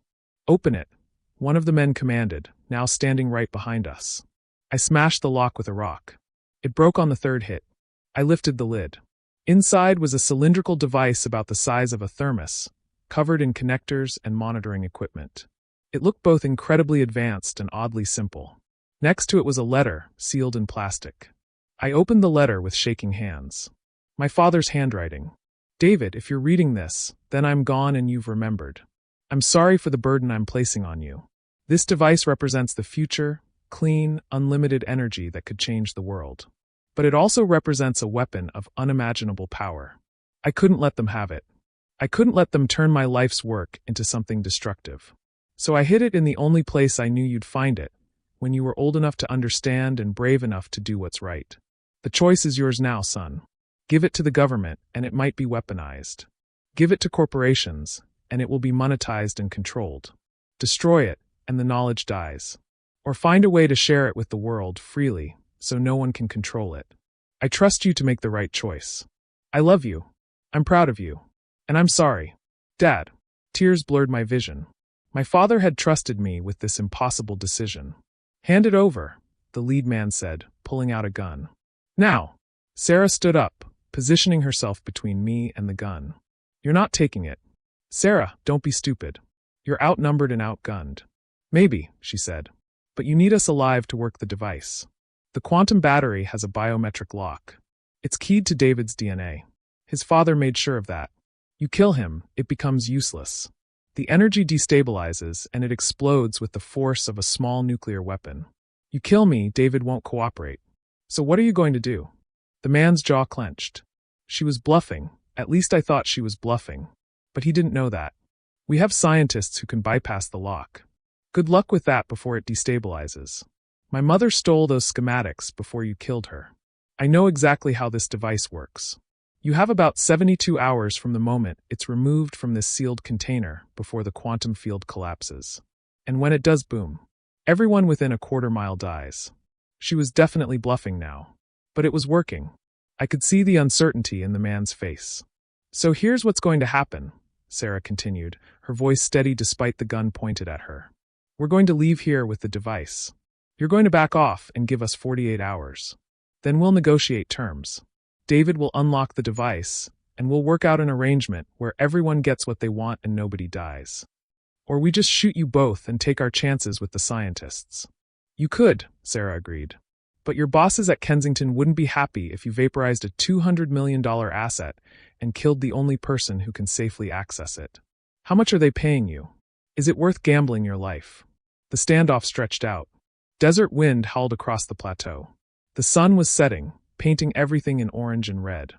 Open it, one of the men commanded, now standing right behind us. I smashed the lock with a rock. It broke on the 3rd hit. I lifted the lid. Inside was a cylindrical device about the size of a thermos, covered in connectors and monitoring equipment. It looked both incredibly advanced and oddly simple. Next to it was a letter, sealed in plastic. I opened the letter with shaking hands. My father's handwriting. David, if you're reading this, then I'm gone and you've remembered. I'm sorry for the burden I'm placing on you. This device represents the future, clean, unlimited energy that could change the world. But it also represents a weapon of unimaginable power. I couldn't let them have it. I couldn't let them turn my life's work into something destructive. So I hid it in the only place I knew you'd find it, when you were old enough to understand and brave enough to do what's right. The choice is yours now, son. Give it to the government, and it might be weaponized. Give it to corporations, and it will be monetized and controlled. Destroy it, and the knowledge dies. Or find a way to share it with the world freely, so no one can control it. I trust you to make the right choice. I love you. I'm proud of you. And I'm sorry. Dad. Tears blurred my vision. My father had trusted me with this impossible decision. Hand it over, the lead man said, pulling out a gun. Now. Sarah stood up, positioning herself between me and the gun. You're not taking it. Sarah, don't be stupid. You're outnumbered and outgunned. Maybe, she said. But you need us alive to work the device. The quantum battery has a biometric lock. It's keyed to David's DNA. His father made sure of that. You kill him, it becomes useless. The energy destabilizes and it explodes with the force of a small nuclear weapon. You kill me, David won't cooperate. So what are you going to do? The man's jaw clenched. She was bluffing. At least I thought she was bluffing. But he didn't know that. We have scientists who can bypass the lock. Good luck with that before it destabilizes. My mother stole those schematics before you killed her. I know exactly how this device works. You have about 72 hours from the moment it's removed from this sealed container before the quantum field collapses. And when it does boom, everyone within a quarter-mile dies. She was definitely bluffing now. But it was working. I could see the uncertainty in the man's face. So here's what's going to happen, Sarah continued, her voice steady despite the gun pointed at her. We're going to leave here with the device. You're going to back off and give us 48 hours. Then we'll negotiate terms. David will unlock the device, and we'll work out an arrangement where everyone gets what they want and nobody dies. Or we just shoot you both and take our chances with the scientists. You could, Sarah agreed. But your bosses at Kensington wouldn't be happy if you vaporized a $200 million asset and killed the only person who can safely access it. How much are they paying you? Is it worth gambling your life? The standoff stretched out. Desert wind howled across the plateau. The sun was setting, painting everything in orange and red.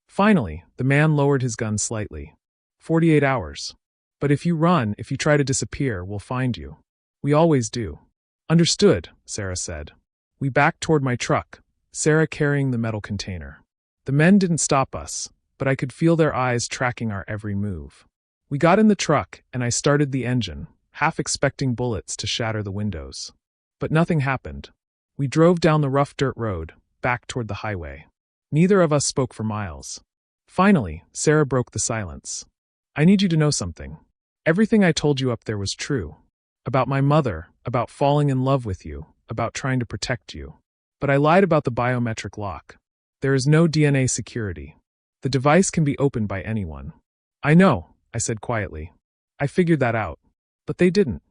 Finally, the man lowered his gun slightly. 48 hours. But if you run, if you try to disappear, we'll find you. We always do. Understood, Sarah said. We backed toward my truck, Sarah carrying the metal container. The men didn't stop us, but I could feel their eyes tracking our every move. We got in the truck, and I started the engine, half expecting bullets to shatter the windows. But nothing happened. We drove down the rough dirt road, back toward the highway. Neither of us spoke for miles. Finally, Sarah broke the silence. I need you to know something. Everything I told you up there was true. About my mother, about falling in love with you, about trying to protect you. But I lied about the biometric lock. There is no DNA security. The device can be opened by anyone. I know, I said quietly. I figured that out. But they didn't.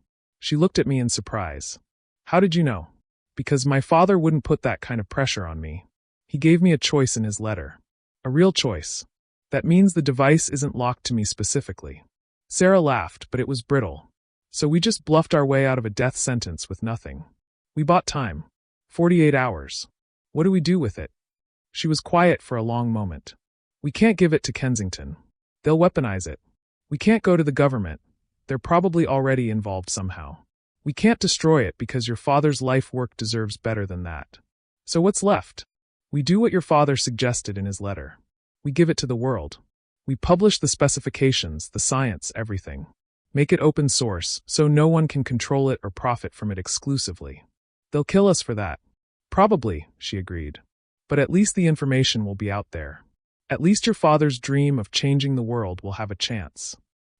She looked at me in surprise. How did you know? Because my father wouldn't put that kind of pressure on me. He gave me a choice in his letter. A real choice. That means the device isn't locked to me specifically. Sarah laughed, but it was brittle. So we just bluffed our way out of a death sentence with nothing. We bought time. 48 hours. What do we do with it? She was quiet for a long moment. We can't give it to Kensington. They'll weaponize it. We can't go to the government. They're probably already involved somehow. We can't destroy it because your father's life work deserves better than that. So what's left? We do what your father suggested in his letter. We give it to the world. We publish the specifications, the science, everything. Make it open source, so no one can control it or profit from it exclusively. They'll kill us for that. Probably, she agreed. But at least the information will be out there. At least your father's dream of changing the world will have a chance.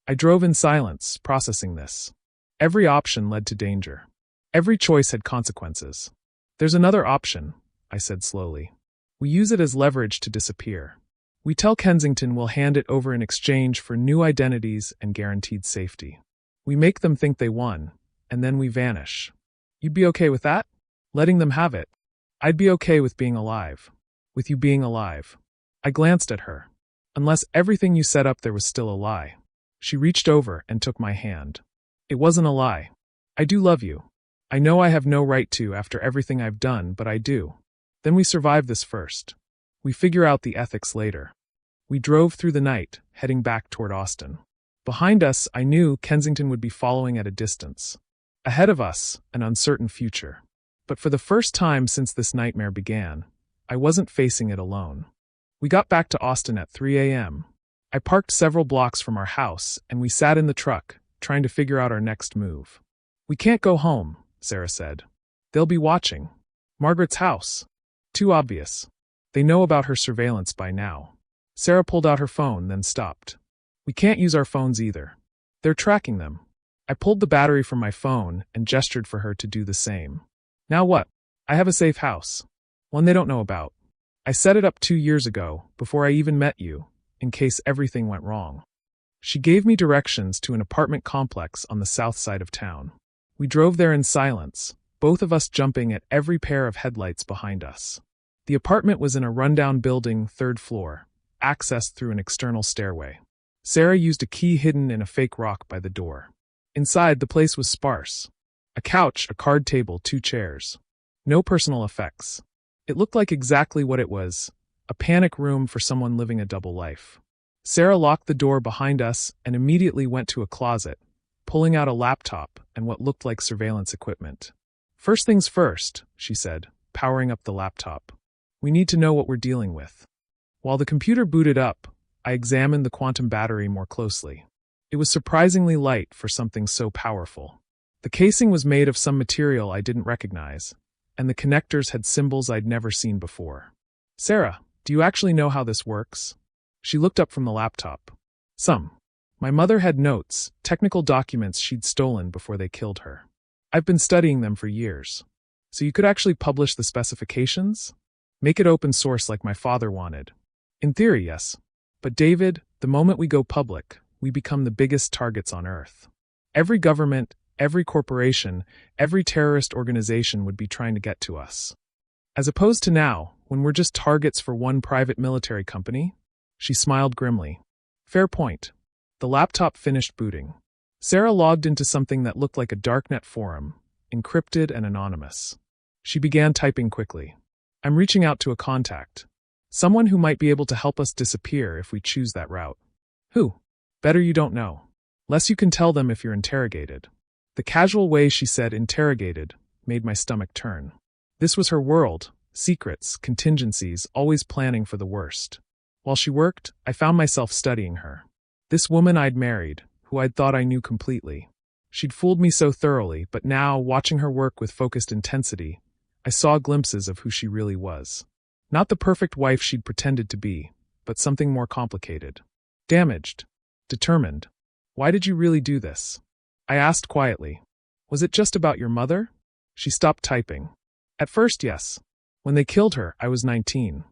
I drove in silence, processing this. Every option led to danger. Every choice had consequences. There's another option, I said slowly. We use it as leverage to disappear. We tell Kensington we'll hand it over in exchange for new identities and guaranteed safety. We make them think they won, and then we vanish. You'd be okay with that? Letting them have it? I'd be okay with being alive. With you being alive. I glanced at her. Unless everything you set up there was still a lie. She reached over and took my hand. It wasn't a lie. I do love you. I know I have no right to after everything I've done, but I do. Then we survive this first. We figure out the ethics later. We drove through the night, heading back toward Austin. Behind us, I knew Kensington would be following at a distance. Ahead of us, an uncertain future. But for the first time since this nightmare began, I wasn't facing it alone. We got back to Austin at 3 a.m. I parked several blocks from our house, and we sat in the truck, trying to figure out our next move. We can't go home, Sarah said. They'll be watching. Margaret's house. Too obvious. They know about her surveillance by now. Sarah pulled out her phone, then stopped. We can't use our phones either. They're tracking them. I pulled the battery from my phone and gestured for her to do the same. Now what? I have a safe house. One they don't know about. I set it up 2 years ago, before I even met you, in case everything went wrong. She gave me directions to an apartment complex on the south side of town. We drove there in silence, both of us jumping at every pair of headlights behind us. The apartment was in a rundown building, 3rd floor, accessed through an external stairway. Sarah used a key hidden in a fake rock by the door. Inside, the place was sparse. A couch, a card table, 2 chairs. No personal effects. It looked like exactly what it was, a panic room for someone living a double life. Sarah locked the door behind us and immediately went to a closet, pulling out a laptop and what looked like surveillance equipment. First things first, she said, powering up the laptop. We need to know what we're dealing with. While the computer booted up, I examined the quantum battery more closely. It was surprisingly light for something so powerful. The casing was made of some material I didn't recognize, and the connectors had symbols I'd never seen before. Sarah, do you actually know how this works? She looked up from the laptop. Some. My mother had notes, technical documents she'd stolen before they killed her. I've been studying them for years. So you could actually publish the specifications? Make it open source like my father wanted. In theory, yes. But David, the moment we go public, we become the biggest targets on Earth. Every government, every corporation, every terrorist organization would be trying to get to us. As opposed to now, when we're just targets for one private military company? She smiled grimly. Fair point. The laptop finished booting. Sarah logged into something that looked like a darknet forum, encrypted and anonymous. She began typing quickly. I'm reaching out to a contact. Someone who might be able to help us disappear if we choose that route. Who? Better you don't know. Less you can tell them if you're interrogated. The casual way she said interrogated made my stomach turn. This was her world, secrets, contingencies, always planning for the worst. While she worked, I found myself studying her. This woman I'd married, who I'd thought I knew completely. She'd fooled me so thoroughly, but now, watching her work with focused intensity, I saw glimpses of who she really was. Not the perfect wife she'd pretended to be, but something more complicated. Damaged. Determined. Why did you really do this? I asked quietly. Was it just about your mother? She stopped typing. At first, yes. When they killed her, I was 19.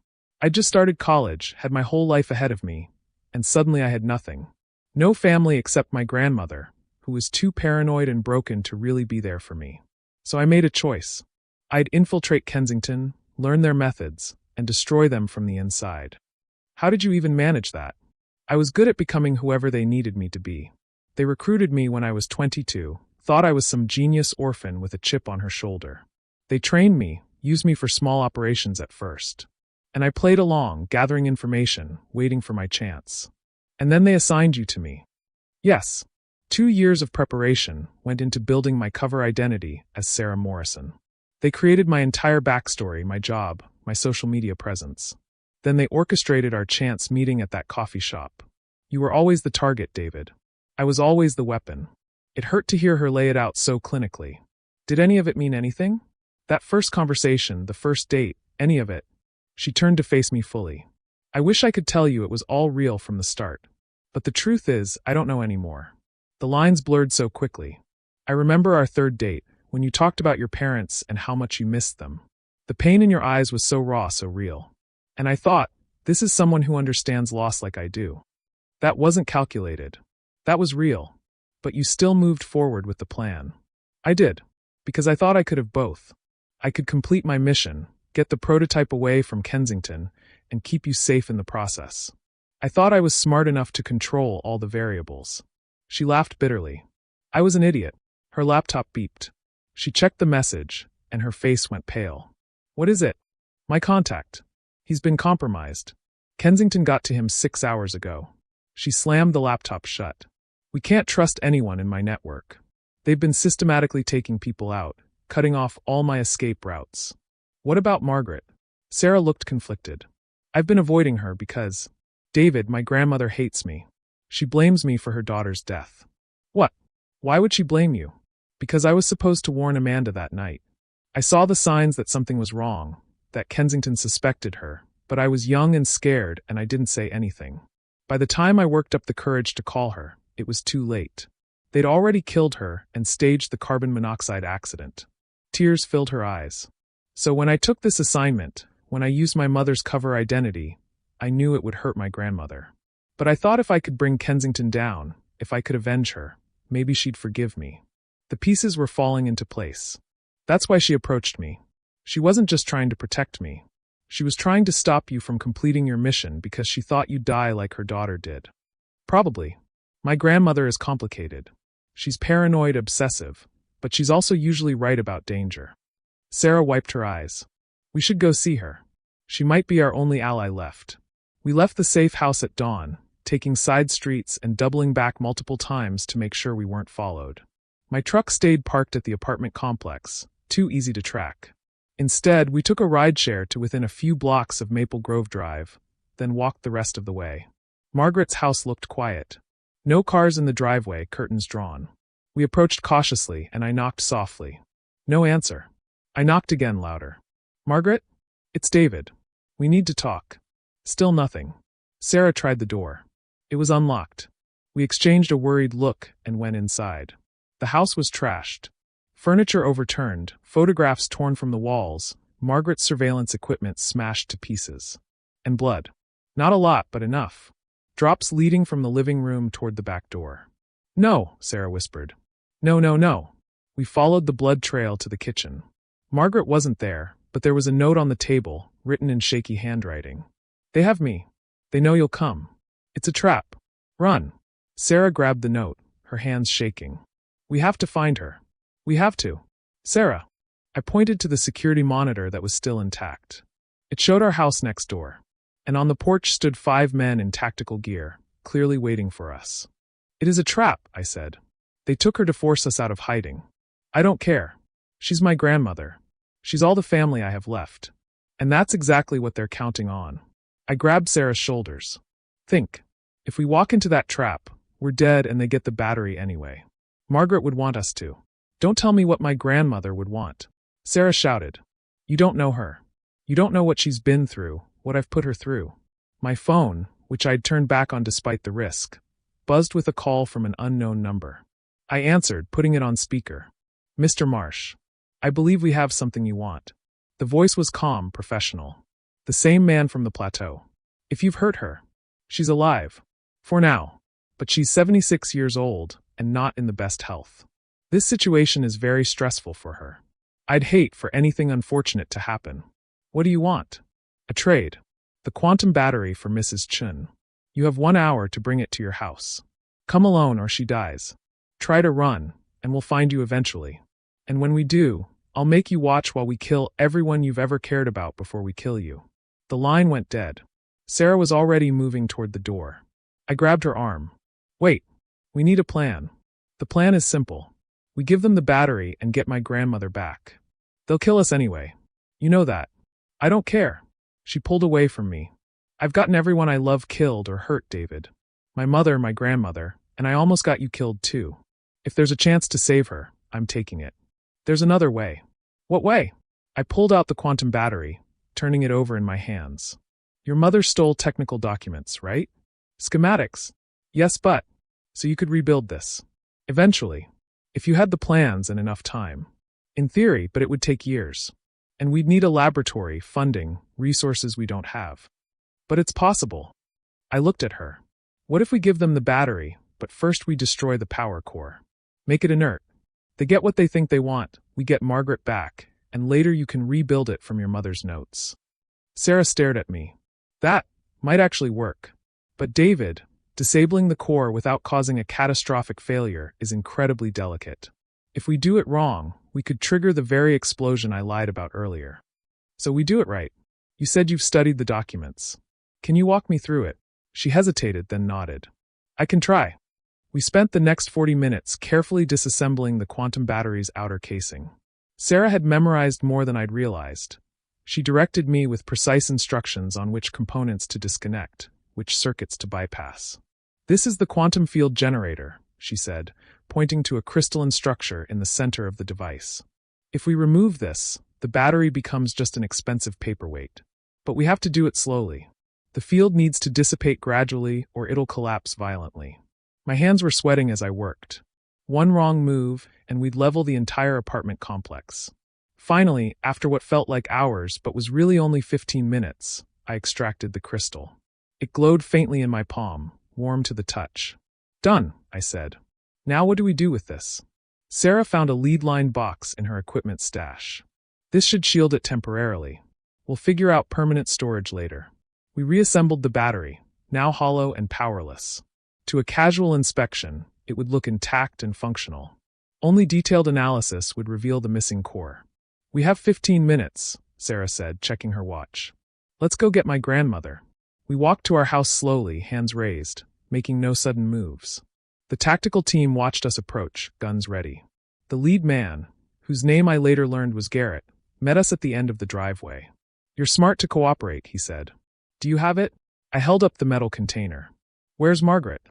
I'd just started college, had my whole life ahead of me, and suddenly I had nothing. No family except my grandmother, who was too paranoid and broken to really be there for me. So I made a choice. I'd infiltrate Kensington, learn their methods, and destroy them from the inside. How did you even manage that? I was good at becoming whoever they needed me to be. They recruited me when I was 22, thought I was some genius orphan with a chip on her shoulder. They trained me, used me for small operations at first. And I played along, gathering information, waiting for my chance. And then they assigned you to me. Yes. 2 years of preparation went into building my cover identity as Sarah Morrison. They created my entire backstory, my job, my social media presence. Then they orchestrated our chance meeting at that coffee shop. You were always the target, David. I was always the weapon. It hurt to hear her lay it out so clinically. Did any of it mean anything? That first conversation, the first date, any of it? She turned to face me fully. I wish I could tell you it was all real from the start. But the truth is, I don't know anymore. The lines blurred so quickly. I remember our third date, when you talked about your parents and how much you missed them. The pain in your eyes was so raw, so real. And I thought, this is someone who understands loss like I do. That wasn't calculated. That was real. But you still moved forward with the plan. I did. Because I thought I could have both. I could complete my mission, get the prototype away from Kensington, and keep you safe in the process. I thought I was smart enough to control all the variables. She laughed bitterly. I was an idiot. Her laptop beeped. She checked the message, and her face went pale. What is it? My contact. He's been compromised. Kensington got to him 6 hours ago. She slammed the laptop shut. We can't trust anyone in my network. They've been systematically taking people out, cutting off all my escape routes. What about Margaret? Sarah looked conflicted. I've been avoiding her because, David, my grandmother hates me. She blames me for her daughter's death. What? Why would she blame you? Because I was supposed to warn Amanda that night. I saw the signs that something was wrong, that Kensington suspected her, but I was young and scared and I didn't say anything. By the time I worked up the courage to call her, it was too late. They'd already killed her and staged the carbon monoxide accident. Tears filled her eyes. So when I took this assignment, when I used my mother's cover identity, I knew it would hurt my grandmother. But I thought if I could bring Kensington down, if I could avenge her, maybe she'd forgive me. The pieces were falling into place. That's why she approached me. She wasn't just trying to protect me. She was trying to stop you from completing your mission because she thought you'd die like her daughter did. Probably. My grandmother is complicated. She's paranoid, obsessive, but she's also usually right about danger. Sarah wiped her eyes. We should go see her. She might be our only ally left. We left the safe house at dawn, taking side streets and doubling back multiple times to make sure we weren't followed. My truck stayed parked at the apartment complex, too easy to track. Instead, we took a rideshare to within a few blocks of Maple Grove Drive, then walked the rest of the way. Margaret's house looked quiet. No cars in the driveway, curtains drawn. We approached cautiously, and I knocked softly. No answer. I knocked again, louder. Margaret? It's David. We need to talk. Still nothing. Sarah tried the door. It was unlocked. We exchanged a worried look and went inside. The house was trashed. Furniture overturned, photographs torn from the walls, Margaret's surveillance equipment smashed to pieces. And blood. Not a lot, but enough. Drops leading from the living room toward the back door. No, Sarah whispered. No, no, no. We followed the blood trail to the kitchen. Margaret wasn't there, but there was a note on the table, written in shaky handwriting. They have me. They know you'll come. It's a trap. Run. Sarah grabbed the note, her hands shaking. We have to find her. We have to. Sarah. I pointed to the security monitor that was still intact. It showed our house next door. And on the porch stood 5 men in tactical gear, clearly waiting for us. It is a trap, I said. They took her to force us out of hiding. I don't care. She's my grandmother. She's all the family I have left. And that's exactly what they're counting on. I grabbed Sarah's shoulders. Think. If we walk into that trap, we're dead and they get the battery anyway. Margaret would want us to. Don't tell me what my grandmother would want. Sarah shouted. You don't know her. You don't know what she's been through, what I've put her through. My phone, which I'd turned back on despite the risk, buzzed with a call from an unknown number. I answered, putting it on speaker. Mr. Marsh, I believe we have something you want. The voice was calm, professional. The same man from the plateau. If you've hurt her, she's alive. For now. But she's 76 years old and not in the best health. This situation is very stressful for her. I'd hate for anything unfortunate to happen. What do you want? A trade. The quantum battery for Mrs. Chun. You have 1 hour to bring it to your house. Come alone or she dies. Try to run, and we'll find you eventually. And when we do, I'll make you watch while we kill everyone you've ever cared about before we kill you. The line went dead. Sarah was already moving toward the door. I grabbed her arm. Wait, we need a plan. The plan is simple. We give them the battery and get my grandmother back. They'll kill us anyway. You know that. I don't care. She pulled away from me. I've gotten everyone I love killed or hurt, David. My mother, my grandmother, and I almost got you killed too. If there's a chance to save her, I'm taking it. There's another way. What way? I pulled out the quantum battery, turning it over in my hands. Your mother stole technical documents, right? Schematics. Yes, but. So you could rebuild this. Eventually. If you had the plans and enough time. In theory, but it would take years. And we'd need a laboratory, funding, resources we don't have. But it's possible. I looked at her. What if we give them the battery, but first we destroy the power core? Make it inert. They get what they think they want, we get Margaret back, and later you can rebuild it from your mother's notes. Sarah stared at me. That might actually work. But David, disabling the core without causing a catastrophic failure is incredibly delicate. If we do it wrong, we could trigger the very explosion I lied about earlier. So we do it right. You said you've studied the documents. Can you walk me through it? She hesitated, then nodded. I can try. We spent the next 40 minutes carefully disassembling the quantum battery's outer casing. Sarah had memorized more than I'd realized. She directed me with precise instructions on which components to disconnect, which circuits to bypass. This is the quantum field generator, she said, pointing to a crystalline structure in the center of the device. If we remove this, the battery becomes just an expensive paperweight. But we have to do it slowly. The field needs to dissipate gradually or it'll collapse violently. My hands were sweating as I worked. One wrong move, and we'd level the entire apartment complex. Finally, after what felt like hours but was really only 15 minutes, I extracted the crystal. It glowed faintly in my palm, warm to the touch. Done, I said. Now what do we do with this? Sarah found a lead-lined box in her equipment stash. This should shield it temporarily. We'll figure out permanent storage later. We reassembled the battery, now hollow and powerless. To a casual inspection, it would look intact and functional. Only detailed analysis would reveal the missing core. We have 15 minutes, Sarah said, checking her watch. Let's go get my grandmother. We walked to our house slowly, hands raised, making no sudden moves. The tactical team watched us approach, guns ready. The lead man, whose name I later learned was Garrett, met us at the end of the driveway. You're smart to cooperate, he said. Do you have it? I held up the metal container. Where's Margaret?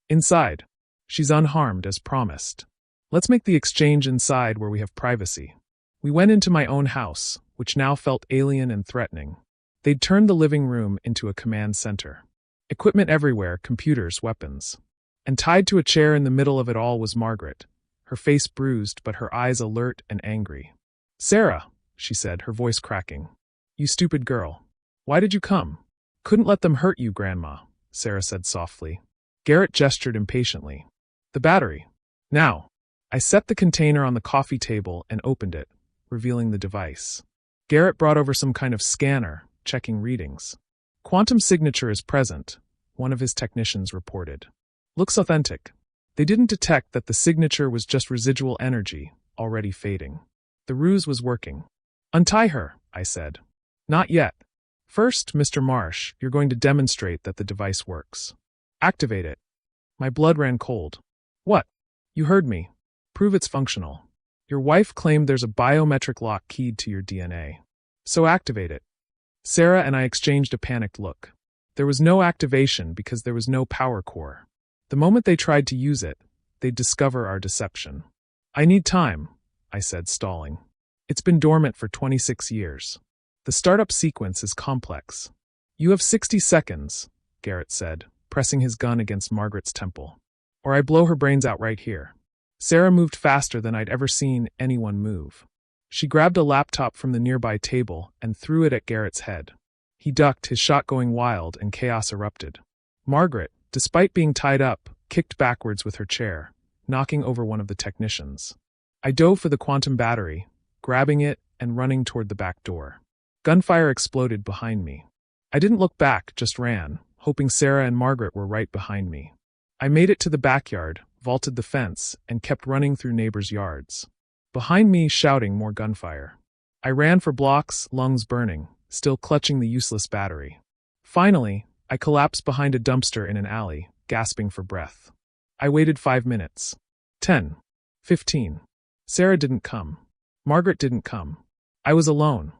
Inside. She's unharmed, as promised. Let's make the exchange inside where we have privacy. We went into my own house, which now felt alien and threatening. They'd turned the living room into a command center. Equipment everywhere, computers, weapons. And tied to a chair in the middle of it all was Margaret, her face bruised but her eyes alert and angry. Sarah, she said, her voice cracking. You stupid girl. Why did you come? Couldn't let them hurt you, Grandma, Sarah said softly. Garrett gestured impatiently. The battery. Now. I set the container on the coffee table and opened it, revealing the device. Garrett brought over some kind of scanner, checking readings. Quantum signature is present, one of his technicians reported. Looks authentic. They didn't detect that the signature was just residual energy, already fading. The ruse was working. Untie her, I said. Not yet. First, Mr. Marsh, you're going to demonstrate that the device works. Activate it. My blood ran cold. What? You heard me. Prove it's functional. Your wife claimed there's a biometric lock keyed to your DNA. So activate it. Sarah and I exchanged a panicked look. There was no activation because there was no power core. The moment they tried to use it, they'd discover our deception. I need time, I said, stalling. It's been dormant for 26 years. The startup sequence is complex. You have 60 seconds, Garrett said, pressing his gun against Margaret's temple. Or I blow her brains out right here. Sarah moved faster than I'd ever seen anyone move. She grabbed a laptop from the nearby table and threw it at Garrett's head. He ducked, his shot going wild, and chaos erupted. Margaret, despite being tied up, kicked backwards with her chair, knocking over one of the technicians. I dove for the quantum battery, grabbing it and running toward the back door. Gunfire exploded behind me. I didn't look back, just ran, hoping Sarah and Margaret were right behind me. I made it to the backyard, vaulted the fence, and kept running through neighbors' yards. Behind me, shouting more gunfire. I ran for blocks, lungs burning, still clutching the useless battery. Finally, I collapsed behind a dumpster in an alley, gasping for breath. I waited 5 minutes. 10. 15. Sarah didn't come. Margaret didn't come. I was alone.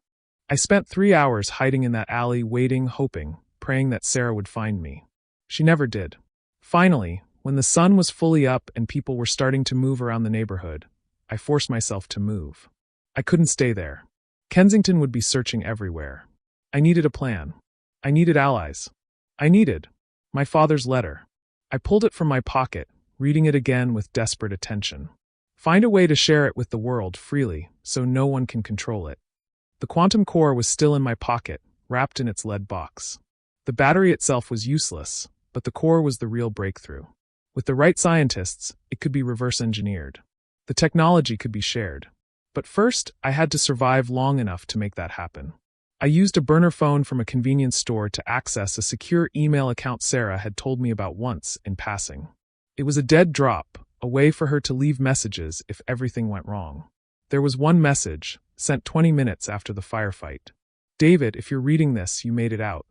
I spent 3 hours hiding in that alley, waiting, hoping, praying that Sarah would find me. She never did. Finally, when the sun was fully up and people were starting to move around the neighborhood, I forced myself to move. I couldn't stay there. Kensington would be searching everywhere. I needed a plan. I needed allies. I needed my father's letter. I pulled it from my pocket, reading it again with desperate attention. Find a way to share it with the world freely, so no one can control it. The quantum core was still in my pocket, wrapped in its lead box. The battery itself was useless, but the core was the real breakthrough. With the right scientists, it could be reverse engineered. The technology could be shared. But first, I had to survive long enough to make that happen. I used a burner phone from a convenience store to access a secure email account Sarah had told me about once in passing. It was a dead drop, a way for her to leave messages if everything went wrong. There was one message, sent 20 minutes after the firefight. David, if you're reading this, you made it out.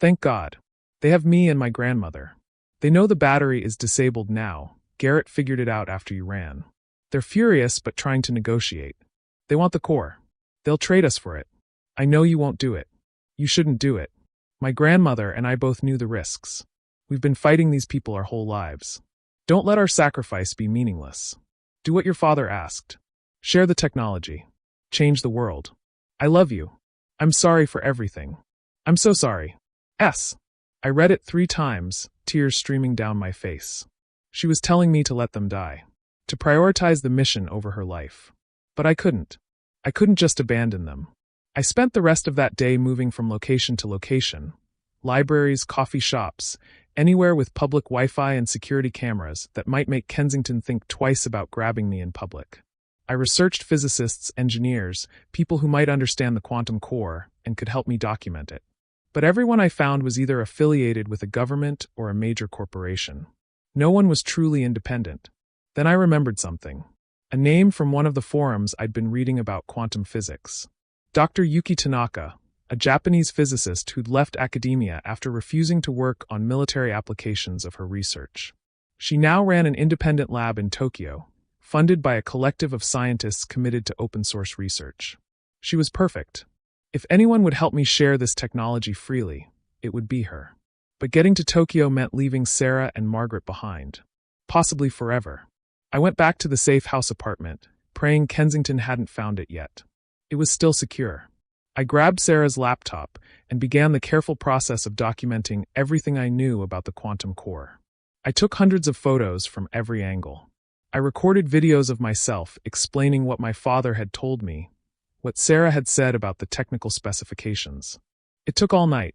Thank God. They have me and my grandmother. They know the battery is disabled now. Garrett figured it out after you ran. They're furious but trying to negotiate. They want the core. They'll trade us for it. I know you won't do it. You shouldn't do it. My grandmother and I both knew the risks. We've been fighting these people our whole lives. Don't let our sacrifice be meaningless. Do what your father asked. Share the technology. Change the world. I love you. I'm sorry for everything. I'm so sorry. S. I read it 3 times, tears streaming down my face. She was telling me to let them die. To prioritize the mission over her life. But I couldn't. I couldn't just abandon them. I spent the rest of that day moving from location to location. Libraries, coffee shops, anywhere with public Wi-Fi and security cameras that might make Kensington think twice about grabbing me in public. I researched physicists, engineers, people who might understand the quantum core and could help me document it. But everyone I found was either affiliated with a government or a major corporation. No one was truly independent. Then I remembered something. A name from one of the forums I'd been reading about quantum physics. Dr. Yuki Tanaka, a Japanese physicist who'd left academia after refusing to work on military applications of her research. She now ran an independent lab in Tokyo, funded by a collective of scientists committed to open-source research. She was perfect. If anyone would help me share this technology freely, it would be her. But getting to Tokyo meant leaving Sarah and Margaret behind. Possibly forever. I went back to the safe house apartment, praying Kensington hadn't found it yet. It was still secure. I grabbed Sarah's laptop and began the careful process of documenting everything I knew about the quantum core. I took hundreds of photos from every angle. I recorded videos of myself explaining what my father had told me, what Sarah had said about the technical specifications. It took all night.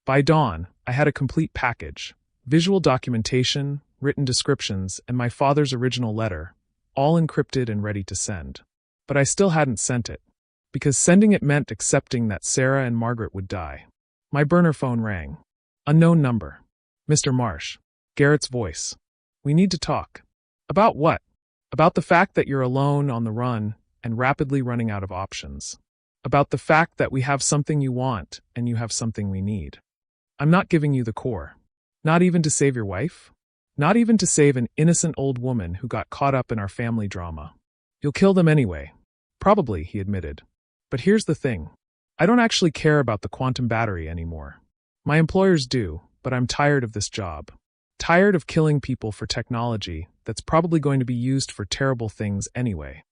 By dawn, I had a complete package: visual documentation, written descriptions, and my father's original letter, all encrypted and ready to send. But I still hadn't sent it, because sending it meant accepting that Sarah and Margaret would die. My burner phone rang. Unknown number. Mr. Marsh. Garrett's voice. We need to talk. About what? About the fact that you're alone, on the run, and rapidly running out of options. About the fact that we have something you want, and you have something we need. I'm not giving you the core. Not even to save your wife? Not even to save an innocent old woman who got caught up in our family drama. You'll kill them anyway. Probably, he admitted. But here's the thing. I don't actually care about the quantum battery anymore. My employers do, but I'm tired of this job. Tired of killing people for technology that's probably going to be used for terrible things anyway.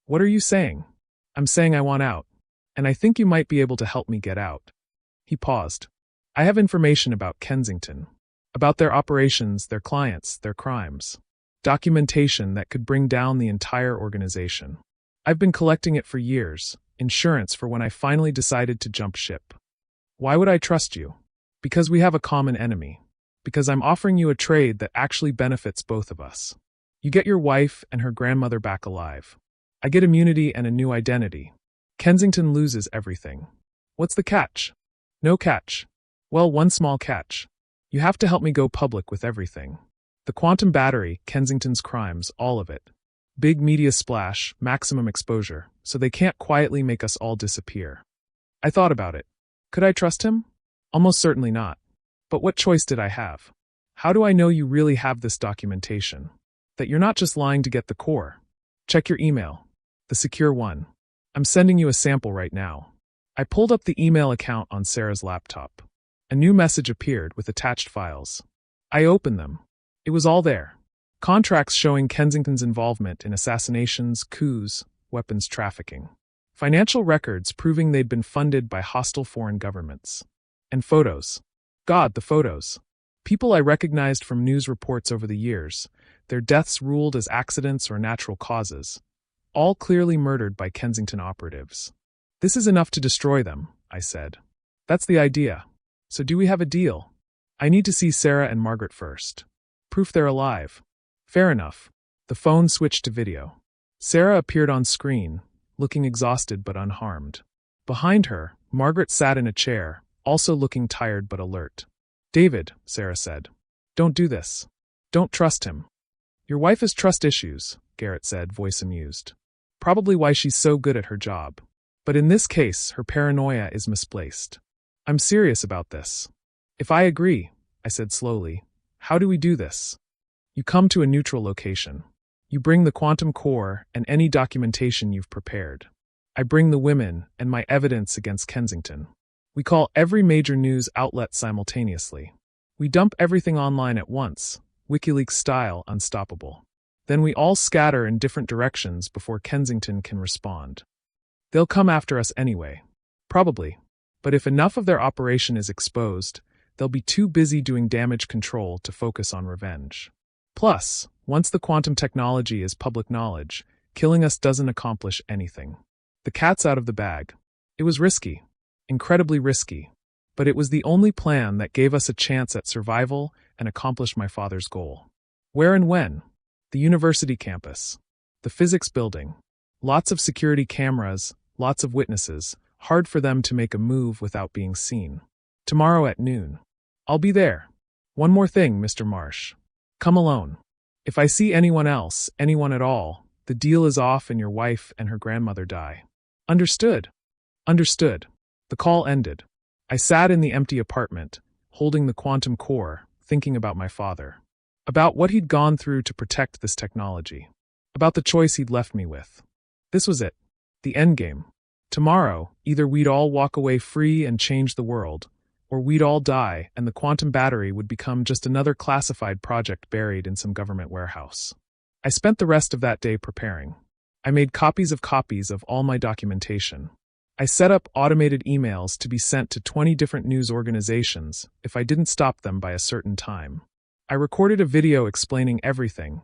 What are you saying? I'm saying I want out. and I think you might be able to help me get out." He paused. "I have information about Kensington. About their operations, their clients, their crimes. Documentation that could bring down the entire organization. I've been collecting it for years, insurance for when I finally decided to jump ship. Why would I trust you? Because we have a common enemy. Because I'm offering you a trade that actually benefits both of us. You get your wife and her grandmother back alive. I get immunity and a new identity. Kensington loses everything. What's the catch?" "No catch." "Well, one small catch. You have to help me go public with everything. The quantum battery, Kensington's crimes, all of it. Big media splash, maximum exposure, so they can't quietly make us all disappear." I thought about it. Could I trust him? Almost certainly not. But what choice did I have? How do I know you really have this documentation? That you're not just lying to get the core? Check your email. The secure one. I'm sending you a sample right now. I pulled up the email account on Sarah's laptop. A new message appeared with attached files. I opened them. It was all there. Contracts showing Kensington's involvement in assassinations, coups, weapons trafficking. Financial records proving they'd been funded by hostile foreign governments. And photos. God, the photos. People I recognized from news reports over the years, their deaths ruled as accidents or natural causes. All clearly murdered by Kensington operatives. "This is enough to destroy them," I said. "That's the idea. So do we have a deal? I need to see Sarah and Margaret first. Proof they're alive." "Fair enough." The phone switched to video. Sarah appeared on screen, looking exhausted but unharmed. Behind her, Margaret sat in a chair, also looking tired but alert. "David," Sarah said. "Don't do this. Don't trust him." "Your wife has trust issues," Garrett said, voice amused. "Probably why she's so good at her job. But in this case, her paranoia is misplaced. I'm serious about this. If I agree," I said slowly, "how do we do this? You come to a neutral location. You bring the quantum core and any documentation you've prepared. I bring the women and my evidence against Kensington. We call every major news outlet simultaneously. We dump everything online at once, WikiLeaks style, unstoppable. Then we all scatter in different directions before Kensington can respond. They'll come after us anyway. Probably. But if enough of their operation is exposed, they'll be too busy doing damage control to focus on revenge. Plus, once the quantum technology is public knowledge, killing us doesn't accomplish anything. The cat's out of the bag. It was risky. Incredibly risky. But it was the only plan that gave us a chance at survival and accomplished my father's goal. Where and when? The university campus. The physics building. Lots of security cameras, lots of witnesses, hard for them to make a move without being seen. Tomorrow at noon. I'll be there. One more thing, Mr. Marsh. Come alone. If I see anyone else, anyone at all, the deal is off and your wife and her grandmother die. Understood? Understood. The call ended. I sat in the empty apartment, holding the quantum core, thinking about my father. About what he'd gone through to protect this technology. About the choice he'd left me with. This was it. The endgame. Tomorrow, either we'd all walk away free and change the world, or we'd all die and the quantum battery would become just another classified project buried in some government warehouse. I spent the rest of that day preparing. I made copies of all my documentation. I set up automated emails to be sent to 20 different news organizations if I didn't stop them by a certain time. I recorded a video explaining everything,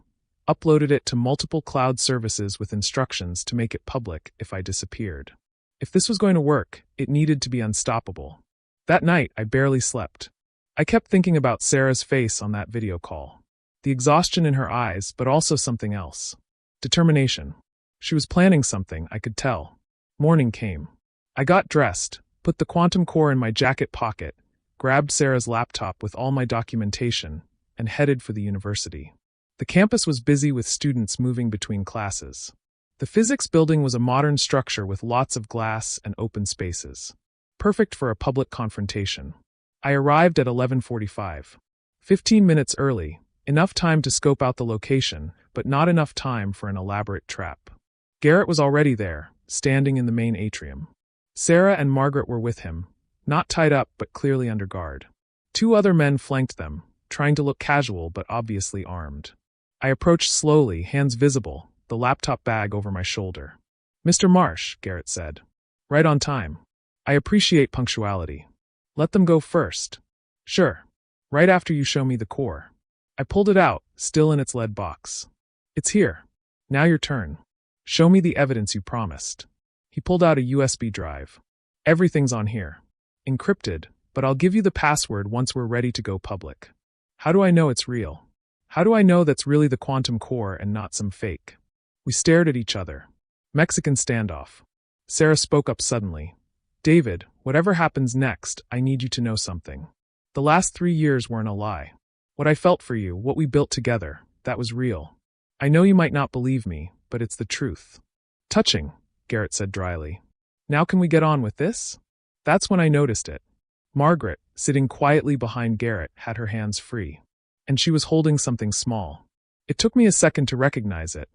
uploaded it to multiple cloud services with instructions to make it public if I disappeared. If this was going to work, it needed to be unstoppable. That night, I barely slept. I kept thinking about Sarah's face on that video call. The exhaustion in her eyes, but also something else. Determination. She was planning something, I could tell. Morning came. I got dressed, put the quantum core in my jacket pocket, grabbed Sarah's laptop with all my documentation, and headed for the university. The campus was busy with students moving between classes. The physics building was a modern structure with lots of glass and open spaces. Perfect for a public confrontation. I arrived at 11:45. 15 minutes early, enough time to scope out the location, but not enough time for an elaborate trap. Garrett was already there, standing in the main atrium. Sarah and Margaret were with him, not tied up but clearly under guard. 2 other men flanked them, trying to look casual but obviously armed. I approached slowly, hands visible, the laptop bag over my shoulder. "Mr. Marsh," Garrett said. Right on time. I appreciate punctuality. Let them go first. Sure. Right after you show me the core. I pulled it out, still in its lead box. It's here. Now your turn. Show me the evidence you promised. He pulled out a USB drive. Everything's on here. Encrypted, but I'll give you the password once we're ready to go public. How do I know it's real? How do I know that's really the quantum core and not some fake? We stared at each other. Mexican standoff. Sarah spoke up suddenly. David, whatever happens next, I need you to know something. The last 3 years weren't a lie. What I felt for you, what we built together, that was real. I know you might not believe me, but it's the truth. Touching, Garrett said dryly. Now can we get on with this? That's when I noticed it. Margaret, sitting quietly behind Garrett, had her hands free. And she was holding something small. It took me a second to recognize it.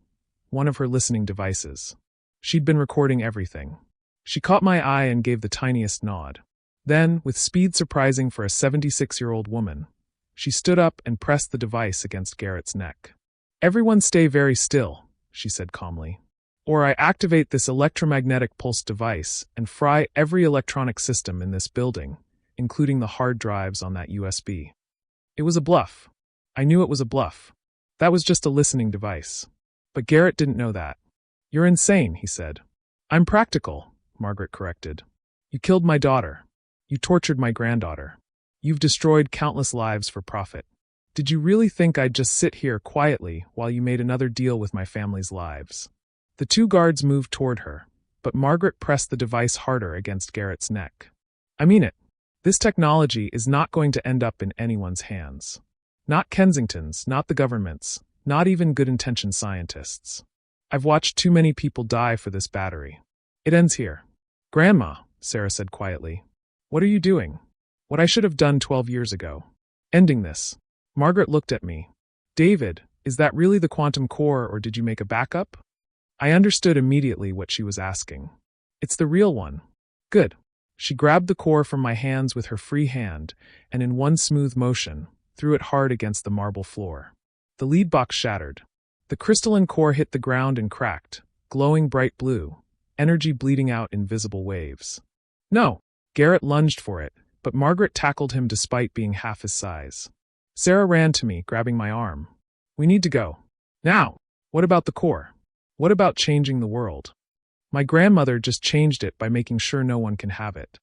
One of her listening devices. She'd been recording everything. She caught my eye and gave the tiniest nod. Then, with speed surprising for a 76-year-old woman, she stood up and pressed the device against Garrett's neck. Everyone stay very still, she said calmly. Or I activate this electromagnetic pulse device and fry every electronic system in this building, including the hard drives on that USB. It was a bluff. I knew it was a bluff. That was just a listening device. But Garrett didn't know that. You're insane, he said. I'm practical, Margaret corrected. You killed my daughter. You tortured my granddaughter. You've destroyed countless lives for profit. Did you really think I'd just sit here quietly while you made another deal with my family's lives? The 2 guards moved toward her, but Margaret pressed the device harder against Garrett's neck. I mean it. This technology is not going to end up in anyone's hands. Not Kensington's, not the government's, not even good-intentioned scientists. I've watched too many people die for this battery. It ends here. Grandma, Sarah said quietly. What are you doing? What I should have done 12 years ago. Ending this. Margaret looked at me. David, is that really the quantum core or did you make a backup? I understood immediately what she was asking. It's the real one. Good. She grabbed the core from my hands with her free hand and in one smooth motion, threw it hard against the marble floor. The lead box shattered. The crystalline core hit the ground and cracked, glowing bright blue, energy bleeding out in visible waves. No! Garrett lunged for it, but Margaret tackled him despite being half his size. Sarah ran to me, grabbing my arm. We need to go. Now! What about the core? What about changing the world? My grandmother just changed it by making sure no one can have it.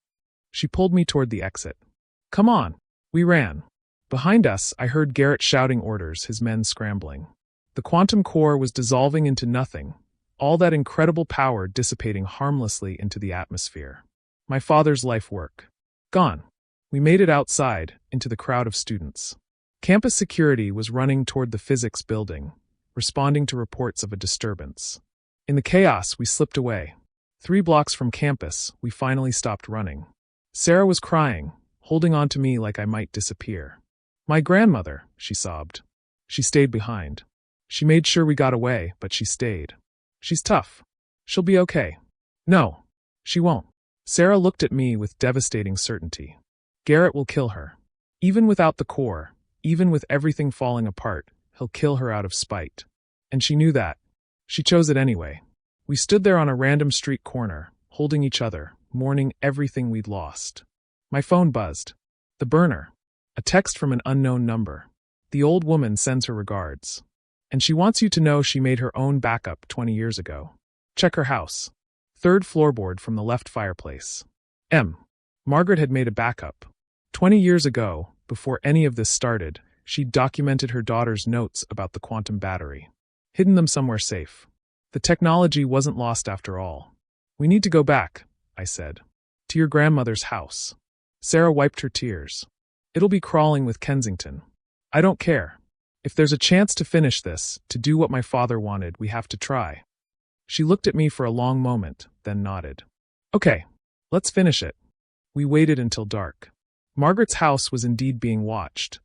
She pulled me toward the exit. Come on! We ran. Behind us, I heard Garrett shouting orders, his men scrambling. The quantum core was dissolving into nothing, all that incredible power dissipating harmlessly into the atmosphere. My father's life work. Gone. We made it outside, into the crowd of students. Campus security was running toward the physics building, responding to reports of a disturbance. In the chaos, we slipped away. 3 blocks from campus, we finally stopped running. Sarah was crying, holding on to me like I might disappear. My grandmother, she sobbed. She stayed behind. She made sure we got away, but she stayed. She's tough. She'll be okay. No, she won't. Sarah looked at me with devastating certainty. Garrett will kill her. Even without the core, even with everything falling apart, he'll kill her out of spite. And she knew that. She chose it anyway. We stood there on a random street corner, holding each other, mourning everything we'd lost. My phone buzzed. The burner. A text from an unknown number. The old woman sends her regards. And she wants you to know she made her own backup 20 years ago. Check her house. 3rd floorboard from the left fireplace. Margaret had made a backup. 20 years ago, before any of this started, she'd documented her daughter's notes about the quantum battery. Hidden them somewhere safe. The technology wasn't lost after all. We need to go back, I said. To your grandmother's house. Sarah wiped her tears. It'll be crawling with Kensington. I don't care. If there's a chance to finish this, to do what my father wanted, we have to try. She looked at me for a long moment, then nodded. Okay, let's finish it. We waited until dark. Margaret's house was indeed being watched.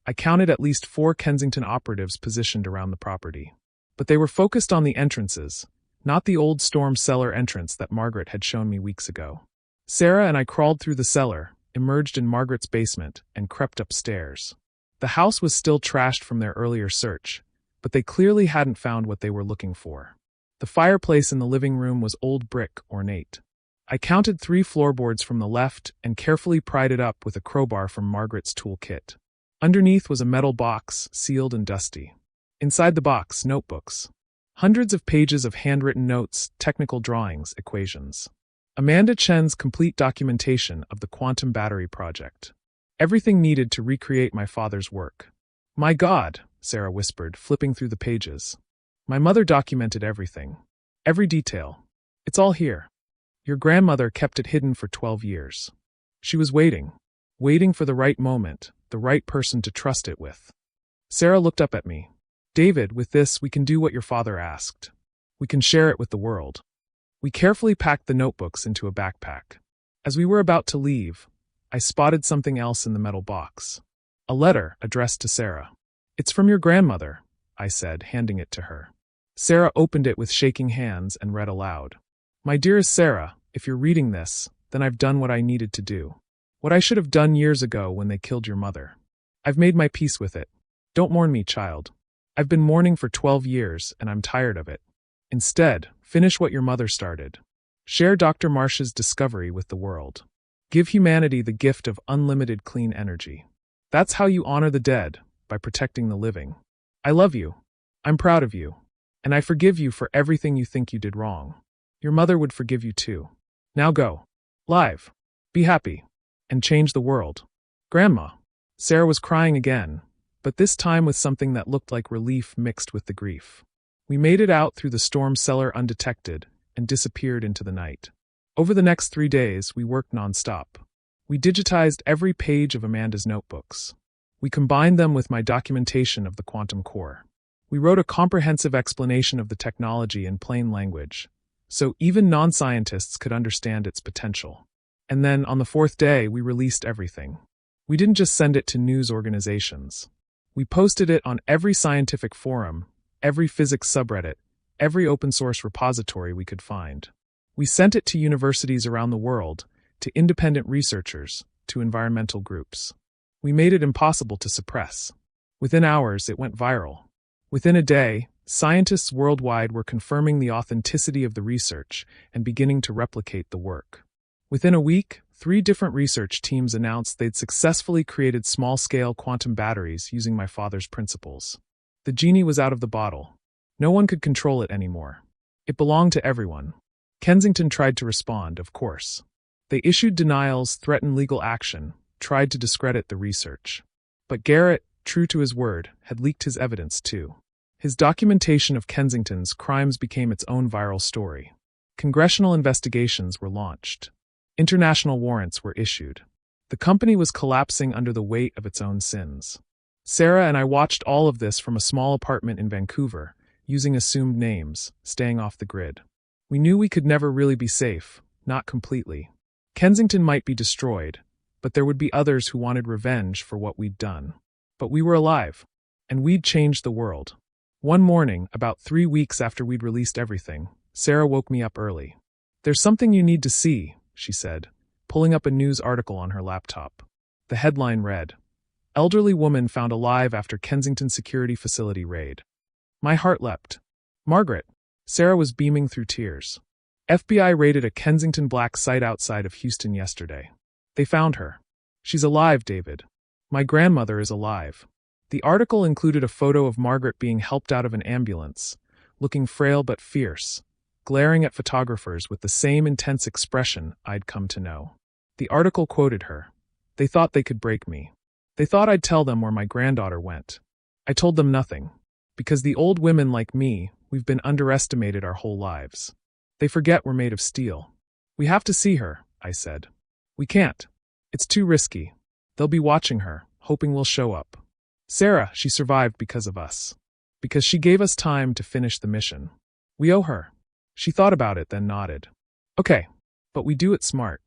I counted at least 4 Kensington operatives positioned around the property. But they were focused on the entrances, not the old storm cellar entrance that Margaret had shown me weeks ago. Sarah and I crawled through the cellar, emerged in Margaret's basement, and crept upstairs. The house was still trashed from their earlier search, but they clearly hadn't found what they were looking for. The fireplace in the living room was old brick, ornate. I counted 3 floorboards from the left and carefully pried it up with a crowbar from Margaret's toolkit. Underneath was a metal box, sealed and dusty. Inside the box, notebooks. Hundreds of pages of handwritten notes, technical drawings, equations. Amanda Chen's complete documentation of the quantum battery project. Everything needed to recreate my father's work. "My God," Sarah whispered, flipping through the pages. "My mother documented everything. Every detail. It's all here. Your grandmother kept it hidden for 12 years. She was waiting for the right moment, the right person to trust it with." Sarah looked up at me. "David, with this, we can do what your father asked. We can share it with the world." We carefully packed the notebooks into a backpack. As we were about to leave, I spotted something else in the metal box. A letter addressed to Sarah. "It's from your grandmother," I said, handing it to her. Sarah opened it with shaking hands and read aloud. "My dearest Sarah, if you're reading this, then I've done what I needed to do. What I should have done years ago when they killed your mother. I've made my peace with it. Don't mourn me, child. I've been mourning for 12 years, and I'm tired of it. Instead, finish what your mother started. Share Dr. Marsh's discovery with the world. Give humanity the gift of unlimited clean energy. That's how you honor the dead, by protecting the living. I love you. I'm proud of you. And I forgive you for everything you think you did wrong. Your mother would forgive you too. Now go. Live. Be happy. And change the world. Grandma." Sarah was crying again, but this time with something that looked like relief mixed with the grief. We made it out through the storm cellar undetected and disappeared into the night. Over the next 3 days, we worked nonstop. We digitized every page of Amanda's notebooks. We combined them with my documentation of the quantum core. We wrote a comprehensive explanation of the technology in plain language, so even non-scientists could understand its potential. And then, on the 4th day, we released everything. We didn't just send it to news organizations. We posted it on every scientific forum, every physics subreddit, every open-source repository we could find. We sent it to universities around the world, to independent researchers, to environmental groups. We made it impossible to suppress. Within hours, it went viral. Within a day, scientists worldwide were confirming the authenticity of the research and beginning to replicate the work. Within a week, 3 different research teams announced they'd successfully created small-scale quantum batteries using my father's principles. The genie was out of the bottle. No one could control it anymore. It belonged to everyone. Kensington tried to respond, of course. They issued denials, threatened legal action, tried to discredit the research. But Garrett, true to his word, had leaked his evidence too. His documentation of Kensington's crimes became its own viral story. Congressional investigations were launched. International warrants were issued. The company was collapsing under the weight of its own sins. Sarah and I watched all of this from a small apartment in Vancouver, using assumed names, staying off the grid. We knew we could never really be safe, not completely. Kensington might be destroyed, but there would be others who wanted revenge for what we'd done. But we were alive, and we'd changed the world. One morning, about 3 weeks after we'd released everything, Sarah woke me up early. "There's something you need to see," she said, pulling up a news article on her laptop. The headline read, "Elderly woman found alive after Kensington security facility raid." My heart leapt. "Margaret." Sarah was beaming through tears. "FBI raided a Kensington Black site outside of Houston yesterday. They found her. She's alive, David. My grandmother is alive." The article included a photo of Margaret being helped out of an ambulance, looking frail but fierce, glaring at photographers with the same intense expression I'd come to know. The article quoted her. "They thought they could break me. They thought I'd tell them where my granddaughter went. I told them nothing. Because the old women like me, we've been underestimated our whole lives. They forget we're made of steel. We have to see her," I said. "We can't. It's too risky. They'll be watching her, hoping we'll show up. Sarah, she survived because of us. Because she gave us time to finish the mission. We owe her." She thought about it, then nodded. "Okay, but we do it smart."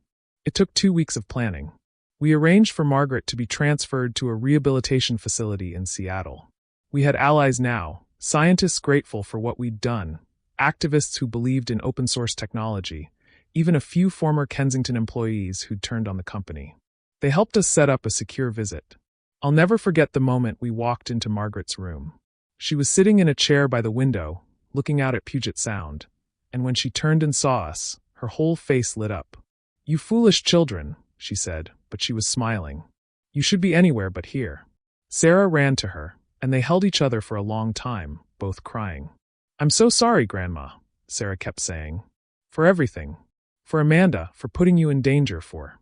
It took 2 weeks of planning. We arranged for Margaret to be transferred to a rehabilitation facility in Seattle. We had allies now, scientists grateful for what we'd done, activists who believed in open-source technology, even a few former Kensington employees who'd turned on the company. They helped us set up a secure visit. I'll never forget the moment we walked into Margaret's room. She was sitting in a chair by the window, looking out at Puget Sound, and when she turned and saw us, Her whole face lit up. "You foolish children," she said, but she was smiling. "You should be anywhere but here." Sarah ran to her, and they held each other for a long time, both crying. "I'm so sorry, Grandma," Sarah kept saying. "For everything. For Amanda, for putting you in danger, for—"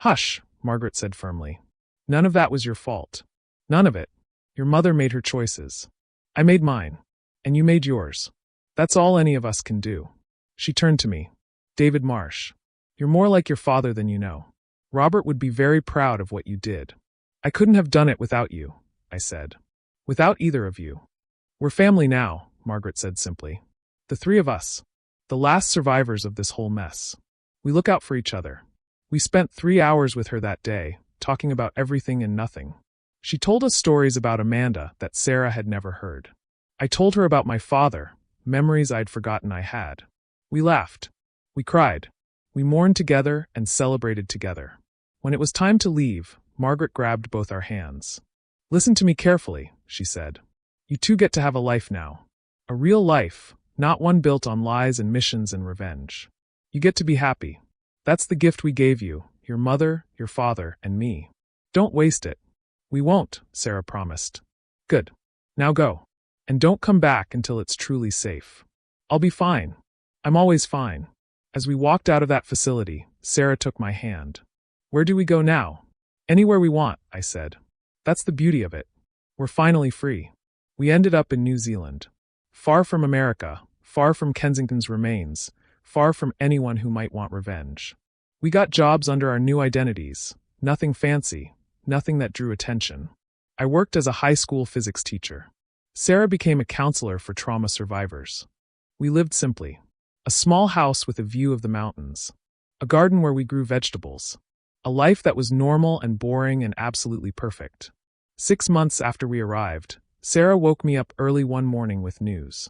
"Hush," Margaret said firmly. "None of that was your fault. None of it. Your mother made her choices. I made mine. And you made yours. That's all any of us can do." She turned to me. "David Marsh, you're more like your father than you know. Robert would be very proud of what you did." "I couldn't have done it without you," I said. "Without either of you. We're family now," Margaret said simply. "The three of us. The last survivors of this whole mess. We look out for each other." We spent 3 hours with her that day, talking about everything and nothing. She told us stories about Amanda that Sarah had never heard. I told her about my father, memories I'd forgotten I had. We laughed. We cried. We mourned together and celebrated together. When it was time to leave, Margaret grabbed both our hands. "Listen to me carefully," she said. "You two get to have a life now. A real life, not one built on lies and missions and revenge. You get to be happy. That's the gift we gave you, your mother, your father, and me. Don't waste it." "We won't," Sarah promised. "Good. Now go. And don't come back until it's truly safe." "I'll be fine. I'm always fine." As we walked out of that facility, Sarah took my hand. "Where do we go now?" "Anywhere we want," I said. "That's the beauty of it. We're finally free." We ended up in New Zealand. Far from America, far from Kensington's remains, far from anyone who might want revenge. We got jobs under our new identities, nothing fancy, nothing that drew attention. I worked as a high school physics teacher. Sarah became a counselor for trauma survivors. We lived simply. A small house with a view of the mountains. A garden where we grew vegetables. A life that was normal and boring and absolutely perfect. 6 months after we arrived, Sarah woke me up early one morning with news.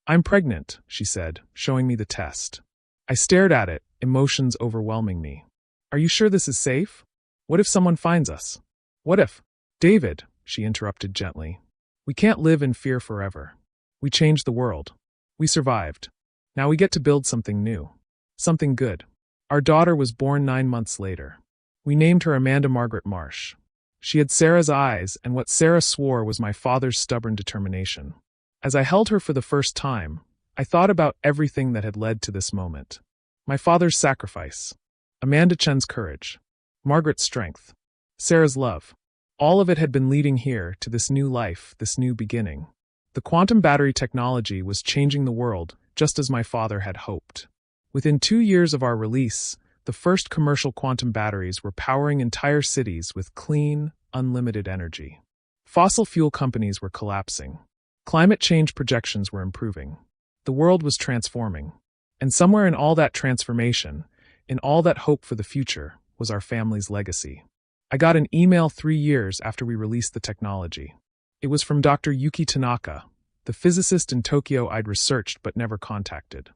"I'm pregnant," she said, showing me the test. I stared at it, emotions overwhelming me. "Are you sure this is safe? What if someone finds us? What if—" "David," she interrupted gently. "We can't live in fear forever. We changed the world. We survived. Now we get to build something new. Something good." Our daughter was born 9 months later. We named her Amanda Margaret Marsh. She had Sarah's eyes and what Sarah swore was my father's stubborn determination. As I held her for the first time, I thought about everything that had led to this moment. My father's sacrifice. Amanda Chen's courage. Margaret's strength. Sarah's love. All of it had been leading here to this new life, this new beginning. The quantum battery technology was changing the world, just as my father had hoped. Within 2 years of our release, the first commercial quantum batteries were powering entire cities with clean, unlimited energy. Fossil fuel companies were collapsing. Climate change projections were improving. The world was transforming. And somewhere in all that transformation, in all that hope for the future, was our family's legacy. I got an email 3 years after we released the technology. It was from Dr. Yuki Tanaka, the physicist in Tokyo I'd researched but never contacted.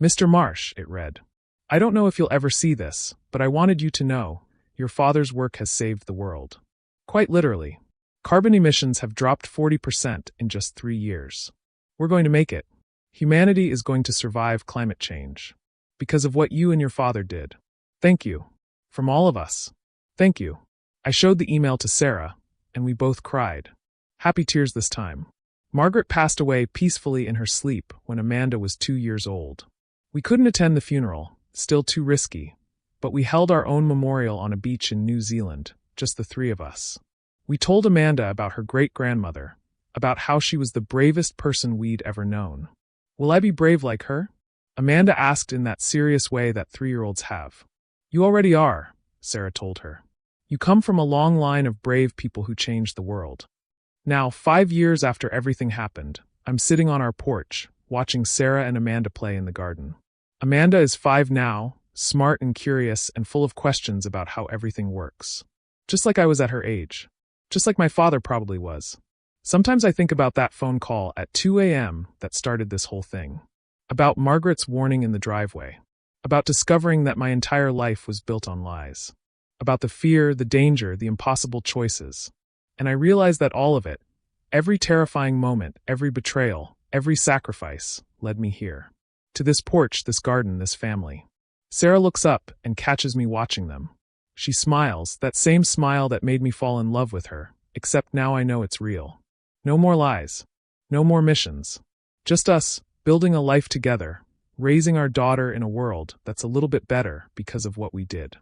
"Mr. Marsh," it read. "I don't know if you'll ever see this, but I wanted you to know, your father's work has saved the world. Quite literally. Carbon emissions have dropped 40% in just 3 years. We're going to make it. Humanity is going to survive climate change. Because of what you and your father did. Thank you. From all of us. Thank you." I showed the email to Sarah, and we both cried. Happy tears this time. Margaret passed away peacefully in her sleep when Amanda was 2 years old. We couldn't attend the funeral, still too risky, but we held our own memorial on a beach in New Zealand, just the 3 of us. We told Amanda about her great-grandmother, about how she was the bravest person we'd ever known. "Will I be brave like her?" Amanda asked in that serious way that 3-year-olds have. "You already are," Sarah told her. "You come from a long line of brave people who changed the world." Now, 5 years after everything happened, I'm sitting on our porch, watching Sarah and Amanda play in the garden. Amanda is 5 now, smart and curious and full of questions about how everything works. Just like I was at her age. Just like my father probably was. Sometimes I think about that phone call at 2 a.m. that started this whole thing. About Margaret's warning in the driveway. About discovering that my entire life was built on lies. About the fear, the danger, the impossible choices. And I realized that all of it, every terrifying moment, every betrayal, every sacrifice, led me here. To this porch, this garden, this family. Sarah looks up and catches me watching them. She smiles, that same smile that made me fall in love with her, except now I know it's real. No more lies. No more missions. Just us, building a life together, raising our daughter in a world that's a little bit better because of what we did.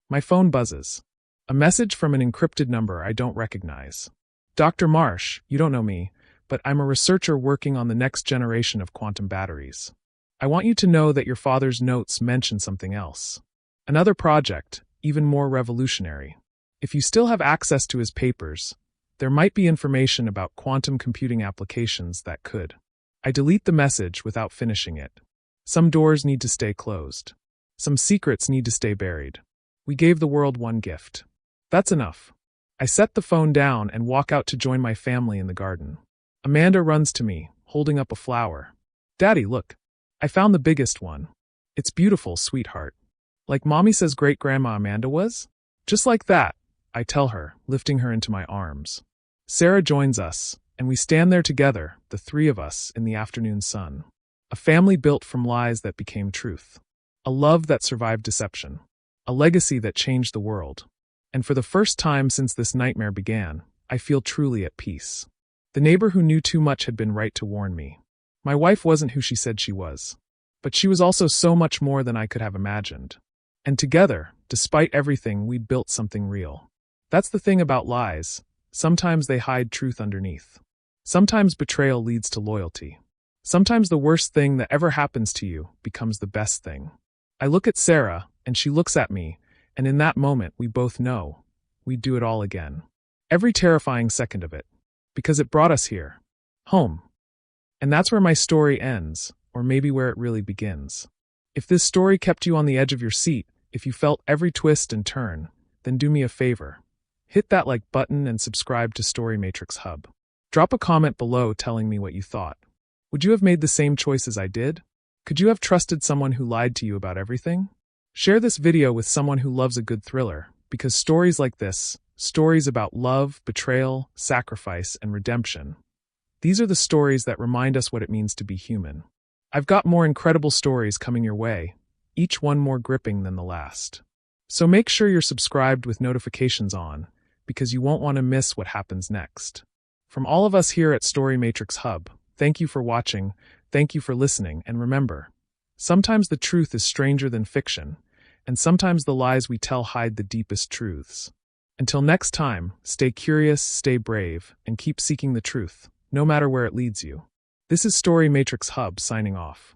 My phone buzzes. A message from an encrypted number I don't recognize. Dr. Marsh, you don't know me, but I'm a researcher working on the next generation of quantum batteries. I want you to know that your father's notes mention something else. Another project, even more revolutionary. If you still have access to his papers, there might be information about quantum computing applications that could. I delete the message without finishing it. Some doors need to stay closed. Some secrets need to stay buried. We gave the world one gift. That's enough. I set the phone down and walk out to join my family in the garden. Amanda runs to me, holding up a flower. Daddy, look. I found the biggest one. It's beautiful, sweetheart. Like Mommy says great-grandma Amanda was? Just like that, I tell her, lifting her into my arms. Sarah joins us, and we stand there together, the three of us, in the afternoon sun. A family built from lies that became truth. A love that survived deception. A legacy that changed the world. And for the first time since this nightmare began, I feel truly at peace. The neighbor who knew too much had been right to warn me. My wife wasn't who she said she was. But she was also so much more than I could have imagined. And together, despite everything, we built something real. That's the thing about lies. Sometimes they hide truth underneath. Sometimes betrayal leads to loyalty. Sometimes the worst thing that ever happens to you becomes the best thing. I look at Sarah, and she looks at me, and in that moment we both know we'd do it all again. Every terrifying second of it. Because it brought us here. Home. And that's where my story ends, or maybe where it really begins. If this story kept you on the edge of your seat, if you felt every twist and turn, then do me a favor. Hit that like button and subscribe to Story Matrix Hub. Drop a comment below telling me what you thought. Would you have made the same choice as I did? Could you have trusted someone who lied to you about everything? Share this video with someone who loves a good thriller, because stories like this, stories about love, betrayal, sacrifice, and redemption, these are the stories that remind us what it means to be human. I've got more incredible stories coming your way, each one more gripping than the last. So make sure you're subscribed with notifications on, because you won't want to miss what happens next. From all of us here at Story Matrix Hub, thank you for watching, thank you for listening, and remember, sometimes the truth is stranger than fiction, and sometimes the lies we tell hide the deepest truths. Until next time, stay curious, stay brave, and keep seeking the truth, no matter where it leads you. This is Story Matrix Hub signing off.